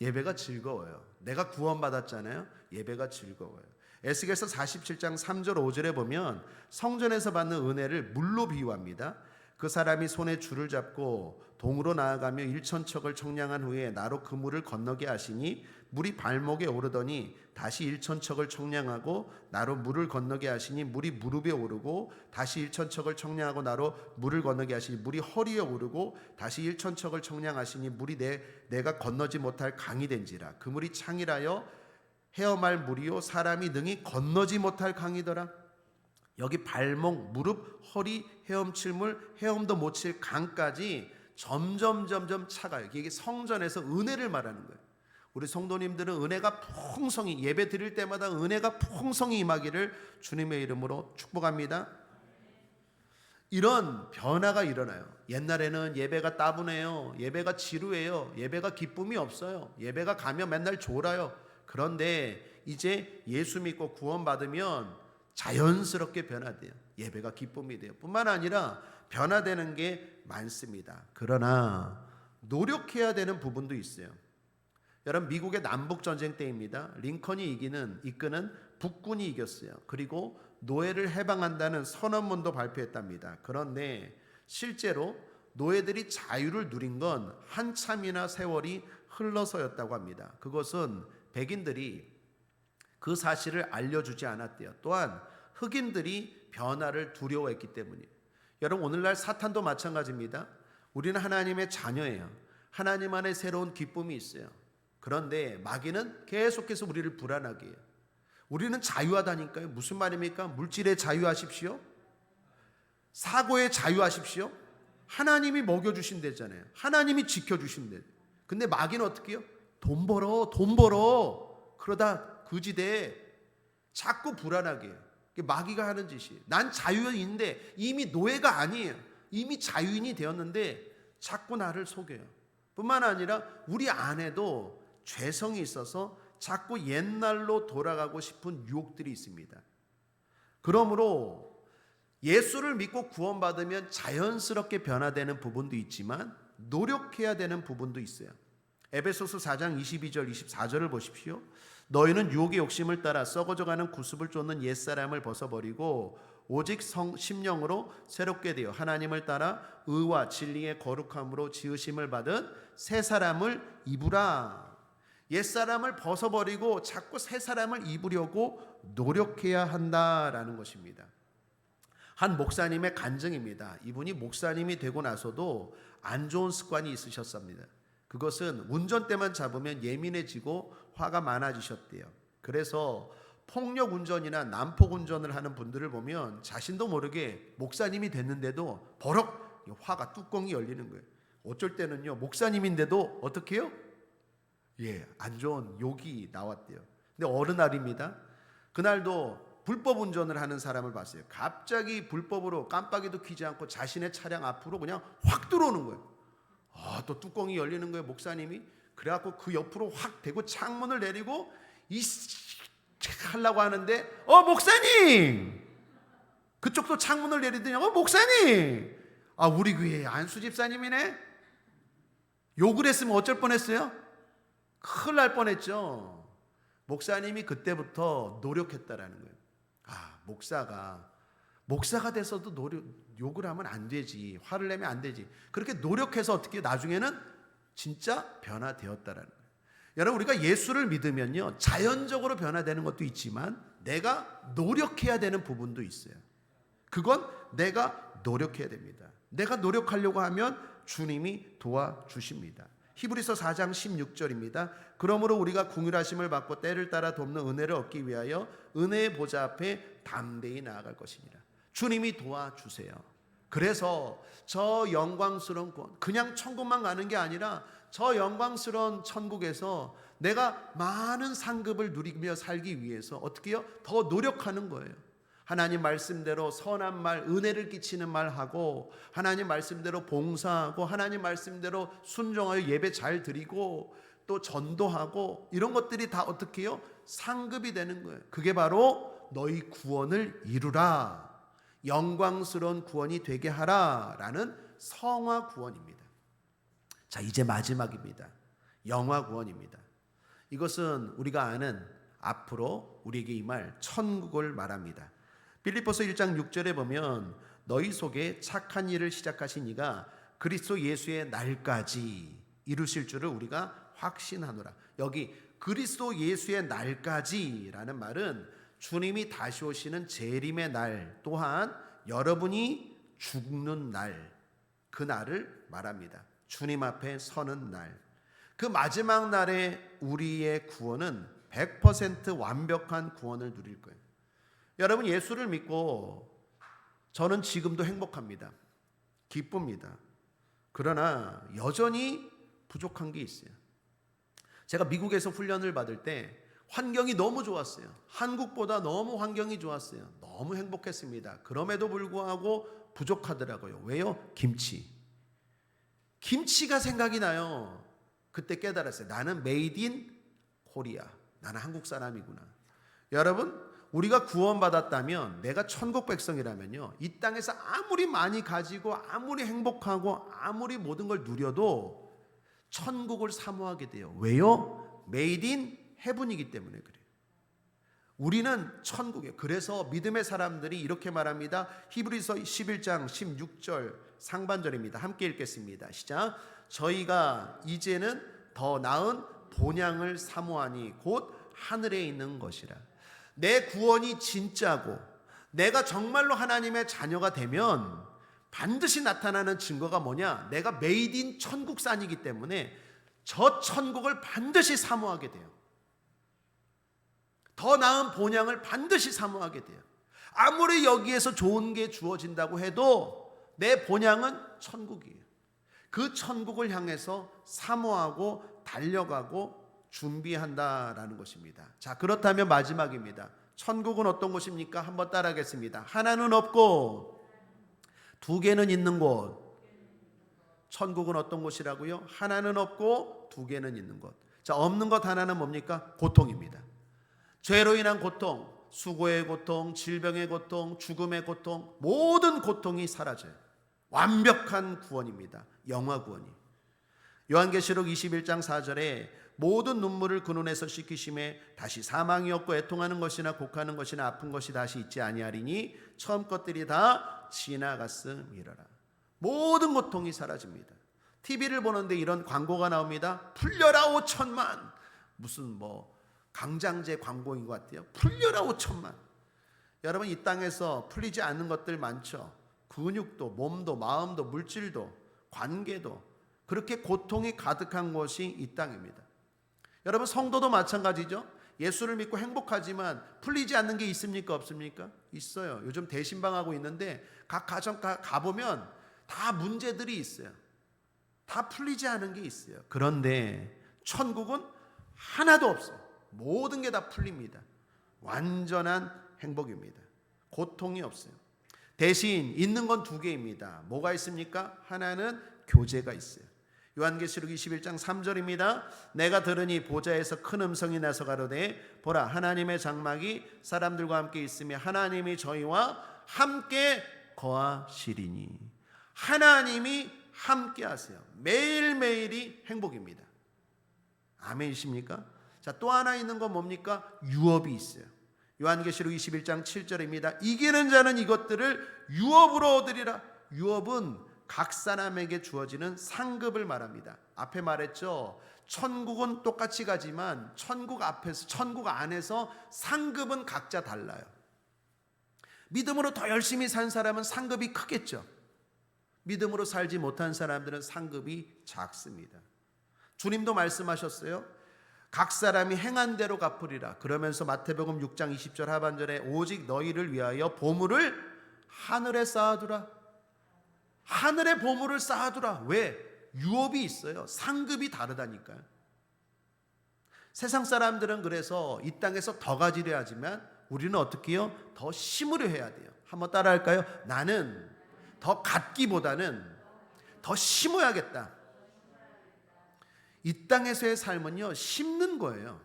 예배가 즐거워요. 내가 구원받았잖아요. 예배가 즐거워요. 에스겔서 47장 3절 5절에 보면 성전에서 받는 은혜를 물로 비유합니다. 그 사람이 손에 줄을 잡고 동으로 나아가며 1,000척을 청량한 후에 나로 그 물을 건너게 하시니 물이 발목에 오르더니 다시 1,000척을 청량하고 나로 물을 건너게 하시니 물이 무릎에 오르고 다시 1,000척을 청량하고 나로 물을 건너게 하시니 물이 허리에 오르고 다시 1,000척을 청량하시니 물이 내가 건너지 못할 강이 된지라. 그 물이 창이라여 헤엄할 물이요 사람이 능히 건너지 못할 강이더라. 여기 발목, 무릎, 허리, 헤엄칠 물, 헤엄도 못 칠 강까지 점점 차가요. 이게 성전에서 은혜를 말하는 거예요. 우리 성도님들은 은혜가 풍성히, 예배 드릴 때마다 은혜가 풍성히 임하기를 주님의 이름으로 축복합니다. 이런 변화가 일어나요. 옛날에는 예배가 따분해요. 예배가 지루해요. 예배가 기쁨이 없어요. 예배가 가면 맨날 졸아요. 그런데 이제 예수 믿고 구원받으면 자연스럽게 변화돼요. 예배가 기쁨이 돼요. 뿐만 아니라 변화되는 게 많습니다. 그러나 노력해야 되는 부분도 있어요. 여러분, 미국의 남북전쟁 때입니다. 링컨이 이끄는 북군이 이겼어요. 그리고 노예를 해방한다는 선언문도 발표했답니다. 그런데 실제로 노예들이 자유를 누린 건 한참이나 세월이 흘러서였다고 합니다. 그것은 백인들이 그 사실을 알려주지 않았대요. 또한 흑인들이 변화를 두려워했기 때문이에요. 여러분, 오늘날 사탄도 마찬가지입니다. 우리는 하나님의 자녀예요. 하나님 안에 새로운 기쁨이 있어요. 그런데 마귀는 계속해서 우리를 불안하게 해요. 우리는 자유하다니까요. 무슨 말입니까? 물질에 자유하십시오. 사고에 자유하십시오. 하나님이 먹여주신대잖아요. 하나님이 지켜주신대. 근데 마귀는 어떻게 해요? 돈 벌어. 그러다 그지대 자꾸 불안하게 해요. 마귀가 하는 짓이. 난 자유인인데 이미 노예가 아니에요. 이미 자유인이 되었는데 자꾸 나를 속여요. 뿐만 아니라 우리 안에도 죄성이 있어서 자꾸 옛날로 돌아가고 싶은 유혹들이 있습니다. 그러므로 예수를 믿고 구원받으면 자연스럽게 변화되는 부분도 있지만 노력해야 되는 부분도 있어요. 에베소서 4장 22절 24절을 보십시오. 너희는 유혹의 욕심을 따라 썩어져가는 구습을 쫓는 옛사람을 벗어버리고 오직 심령으로 새롭게 되어 하나님을 따라 의와 진리의 거룩함으로 지으심을 받은 새 사람을 입으라. 옛사람을 벗어버리고 자꾸 새 사람을 입으려고 노력해야 한다라는 것입니다. 한 목사님의 간증입니다. 이분이 목사님이 되고 나서도 안 좋은 습관이 있으셨습니다. 그것은 운전대만 잡으면 예민해지고 화가 많아지셨대요. 그래서 폭력 운전이나 난폭 운전을 하는 분들을 보면 자신도 모르게 목사님이 됐는데도 버럭 화가 뚜껑이 열리는 거예요. 어쩔 때는요, 목사님인데도 어떻게 해요? 안 좋은 욕이 나왔대요. 근데 어느 날입니다. 그날도 불법 운전을 하는 사람을 봤어요. 갑자기 불법으로 깜빡이도 켜지 않고 자신의 차량 앞으로 그냥 확 들어오는 거예요. 또 뚜껑이 열리는 거예요, 목사님이. 그래갖고 그 옆으로 확 대고 창문을 내리고 하려고 하는데 목사님! 그쪽도 창문을 내리더니 목사님! 우리 교회 안수 집사님이네? 욕을 했으면 어쩔 뻔했어요? 큰일 날 뻔했죠. 목사님이 그때부터 노력했다라는 거예요. 목사가 돼서도 욕을 하면 안 되지. 화를 내면 안 되지. 그렇게 노력해서 어떻게 나중에는 진짜 변화되었다라는 거예요. 여러분, 우리가 예수를 믿으면요, 자연적으로 변화되는 것도 있지만 내가 노력해야 되는 부분도 있어요. 그건 내가 노력해야 됩니다. 내가 노력하려고 하면 주님이 도와주십니다. 히브리서 4장 16절입니다. 그러므로 우리가 긍휼하심을 받고 때를 따라 돕는 은혜를 얻기 위하여 은혜의 보좌 앞에 담대히 나아갈 것이니라. 주님이 도와주세요. 그래서 저 영광스러운 구원, 그냥 천국만 가는 게 아니라 저 영광스러운 천국에서 내가 많은 상급을 누리며 살기 위해서 어떻게 해요? 더 노력하는 거예요. 하나님 말씀대로 선한 말, 은혜를 끼치는 말 하고, 하나님 말씀대로 봉사하고, 하나님 말씀대로 순종하여 예배 잘 드리고, 또 전도하고, 이런 것들이 다 어떻게 해요? 상급이 되는 거예요. 그게 바로 너희 구원을 이루라, 영광스러운 구원이 되게 하라 라는 성화 구원입니다. 자, 이제 마지막입니다. 영화 구원입니다. 이것은 우리가 아는 앞으로 우리에게 임할 천국을 말합니다. 빌립보서 1장 6절에 보면 너희 속에 착한 일을 시작하신 이가 그리스도 예수의 날까지 이루실 줄을 우리가 확신하노라. 여기 그리스도 예수의 날까지라는 말은 주님이 다시 오시는 재림의 날, 또한 여러분이 죽는 날, 그 날을 말합니다. 주님 앞에 서는 날, 그 마지막 날에 우리의 구원은 100% 완벽한 구원을 누릴 거예요. 여러분, 예수를 믿고 저는 지금도 행복합니다. 기쁩니다. 그러나 여전히 부족한 게 있어요. 제가 미국에서 훈련을 받을 때 환경이 너무 좋았어요. 한국보다 너무 환경이 좋았어요. 너무 행복했습니다. 그럼에도 불구하고 부족하더라고요. 왜요? 김치가 생각이 나요. 그때 깨달았어요. 나는 메이드 인 코리아. 나는 한국 사람이구나. 여러분, 우리가 구원받았다면, 내가 천국 백성이라면요, 이 땅에서 아무리 많이 가지고 아무리 행복하고 아무리 모든 걸 누려도 천국을 사모하게 돼요. 왜요? 메이드 인 헤븐이기 때문에 그래요. 우리는 천국에. 그래서 믿음의 사람들이 이렇게 말합니다. 히브리서 11장 16절 상반절입니다. 함께 읽겠습니다. 시작. 저희가 이제는 더 나은 본향을 사모하니 곧 하늘에 있는 것이라. 내 구원이 진짜고 내가 정말로 하나님의 자녀가 되면 반드시 나타나는 증거가 뭐냐? 내가 메이드 인 천국산이기 때문에 저 천국을 반드시 사모하게 돼요. 더 나은 본향을 반드시 사모하게 돼요. 아무리 여기에서 좋은 게 주어진다고 해도 내 본향은 천국이에요. 그 천국을 향해서 사모하고 달려가고 준비한다라는 것입니다. 자, 그렇다면 마지막입니다. 천국은 어떤 곳입니까? 한번 따라하겠습니다. 하나는 없고 두 개는 있는 곳. 천국은 어떤 곳이라고요? 하나는 없고 두 개는 있는 곳. 자, 없는 것 하나는 뭡니까? 고통입니다. 죄로 인한 고통, 수고의 고통, 질병의 고통, 죽음의 고통, 모든 고통이 사라져요. 완벽한 구원입니다. 영화 구원이. 요한계시록 21장 4절에 모든 눈물을 그 눈에서 씻기심에 다시 사망이 없고 애통하는 것이나 곡하는 것이나 아픈 것이 다시 있지 아니하리니 처음 것들이 다 지나갔음이라라. 모든 고통이 사라집니다. TV를 보는데 이런 광고가 나옵니다. 풀려라 5천만. 무슨 강장제 광고인 것 같아요. 풀려라 5천만. 여러분, 이 땅에서 풀리지 않는 것들 많죠. 근육도, 몸도, 마음도, 물질도, 관계도, 그렇게 고통이 가득한 곳이 이 땅입니다. 여러분, 성도도 마찬가지죠. 예수를 믿고 행복하지만 풀리지 않는 게 있습니까? 없습니까? 있어요. 요즘 대신방하고 있는데 각 가정 가보면 다 문제들이 있어요. 다 풀리지 않은 게 있어요. 그런데 천국은 하나도 없어요. 모든 게 다 풀립니다. 완전한 행복입니다. 고통이 없어요. 대신 있는 건 두 개입니다. 뭐가 있습니까? 하나는 교제가 있어요. 요한계시록 21장 3절입니다. 내가 들으니 보좌에서 큰 음성이 나서 가로되 보라, 하나님의 장막이 사람들과 함께 있으며 하나님이 저희와 함께 거하시리니. 하나님이 함께 하세요. 매일매일이 행복입니다. 아멘이십니까? 자, 또 하나 있는 건 뭡니까? 유업이 있어요. 요한계시록 21장 7절입니다. 이기는 자는 이것들을 유업으로 얻으리라. 유업은 각 사람에게 주어지는 상급을 말합니다. 앞에 말했죠. 천국은 똑같이 가지만 천국 안에서 상급은 각자 달라요. 믿음으로 더 열심히 산 사람은 상급이 크겠죠. 믿음으로 살지 못한 사람들은 상급이 작습니다. 주님도 말씀하셨어요. 각 사람이 행한 대로 갚으리라. 그러면서 마태복음 6장 20절 하반절에 오직 너희를 위하여 보물을 하늘에 쌓아두라. 하늘에 보물을 쌓아두라. 왜? 유업이 있어요. 상급이 다르다니까요. 세상 사람들은 그래서 이 땅에서 더 가지려 하지만 우리는 어떻게 해요? 더 심으려 해야 돼요. 한번 따라할까요? 나는 더 갖기보다는 더 심어야겠다. 이 땅에서의 삶은요, 심는 거예요.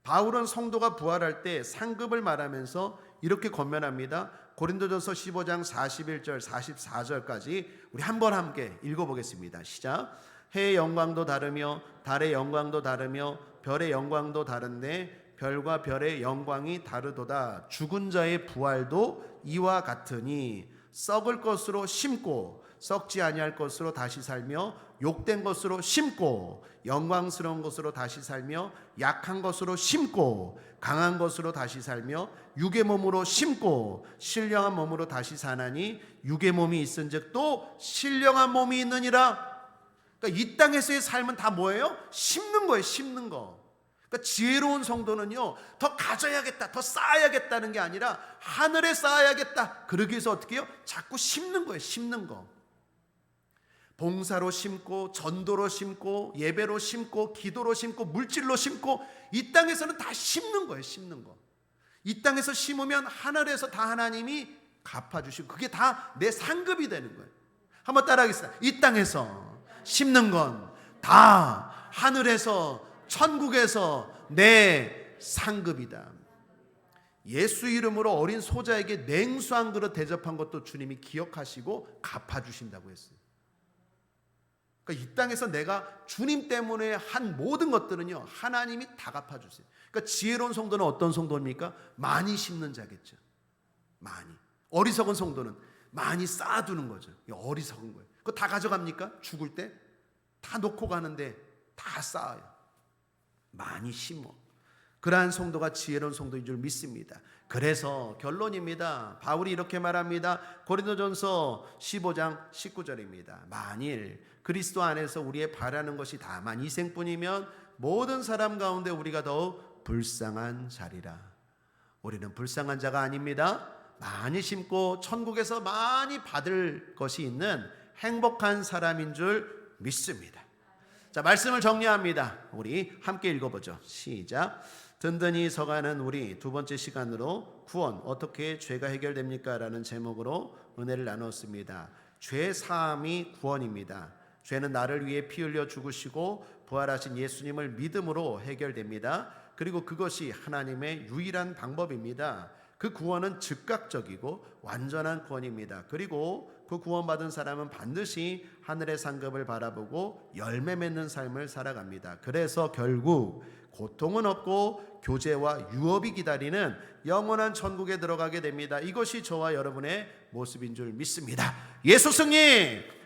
바울은 성도가 부활할 때 상급을 말하면서 이렇게 권면합니다. 고린도전서 15장 41절 44절까지 우리 한번 함께 읽어보겠습니다. 시작. 해의 영광도 다르며 달의 영광도 다르며 별의 영광도 다른데 별과 별의 영광이 다르도다. 죽은 자의 부활도 이와 같으니 썩을 것으로 심고 썩지 아니할 것으로 다시 살며 욕된 것으로 심고 영광스러운 것으로 다시 살며 약한 것으로 심고 강한 것으로 다시 살며 육의 몸으로 심고 신령한 몸으로 다시 사나니 육의 몸이 있은즉 또 신령한 몸이 있느니라. 그러니까 이 땅에서의 삶은 다 뭐예요? 심는 거예요. 심는 거. 그러니까 지혜로운 성도는요, 더 가져야겠다, 더 쌓아야겠다는 게 아니라 하늘에 쌓아야겠다. 그러기 위해서 어떻게 해요? 자꾸 심는 거예요. 심는 거. 봉사로 심고 전도로 심고 예배로 심고 기도로 심고 물질로 심고 이 땅에서는 다 심는 거예요. 심는 거. 이 땅에서 심으면 하늘에서 다 하나님이 갚아주시고 그게 다 내 상급이 되는 거예요. 한번 따라하겠습니다. 이 땅에서 심는 건 다 하늘에서 천국에서 내 상급이다. 예수 이름으로 어린 소자에게 냉수 한 그릇 대접한 것도 주님이 기억하시고 갚아주신다고 했어요. 그러니까 이 땅에서 내가 주님 때문에 한 모든 것들은요, 하나님이 다 갚아주세요. 그러니까 지혜로운 성도는 어떤 성도입니까? 많이 심는 자겠죠. 많이. 어리석은 성도는 많이 쌓아두는 거죠. 어리석은 거예요. 그거 다 가져갑니까? 죽을 때? 다 놓고 가는데 다 쌓아요. 많이 심어. 그러한 성도가 지혜로운 성도인 줄 믿습니다. 그래서 결론입니다. 바울이 이렇게 말합니다. 고린도전서 15장 19절입니다. 만일 그리스도 안에서 우리의 바라는 것이 다만 이생뿐이면 모든 사람 가운데 우리가 더욱 불쌍한 자리라. 우리는 불쌍한 자가 아닙니다. 많이 심고 천국에서 많이 받을 것이 있는 행복한 사람인 줄 믿습니다. 자, 말씀을 정리합니다. 우리 함께 읽어보죠. 시작. 든든히 서가는 우리 두 번째 시간으로 구원 어떻게 죄가 해결됩니까? 라는 제목으로 은혜를 나눴습니다. 죄 사함이 구원입니다. 죄는 나를 위해 피 흘려 죽으시고 부활하신 예수님을 믿음으로 해결됩니다. 그리고 그것이 하나님의 유일한 방법입니다. 그 구원은 즉각적이고 완전한 구원입니다. 그리고 그 구원받은 사람은 반드시 하늘의 상급을 바라보고 열매 맺는 삶을 살아갑니다. 그래서 결국 고통은 없고 교제와 유업이 기다리는 영원한 천국에 들어가게 됩니다. 이것이 저와 여러분의 모습인 줄 믿습니다. 예수 승리!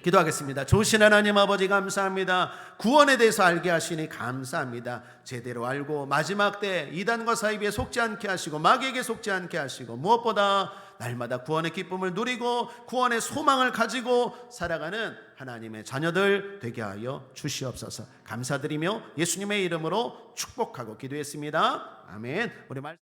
기도하겠습니다. 좋으신 하나님 아버지 감사합니다. 구원에 대해서 알게 하시니 감사합니다. 제대로 알고 마지막 때 이단과 사이비에 속지 않게 하시고 마귀에게 속지 않게 하시고 무엇보다 날마다 구원의 기쁨을 누리고 구원의 소망을 가지고 살아가는 하나님의 자녀들 되게 하여 주시옵소서. 감사드리며 예수님의 이름으로 축복하고 기도했습니다. 아멘. 우리 말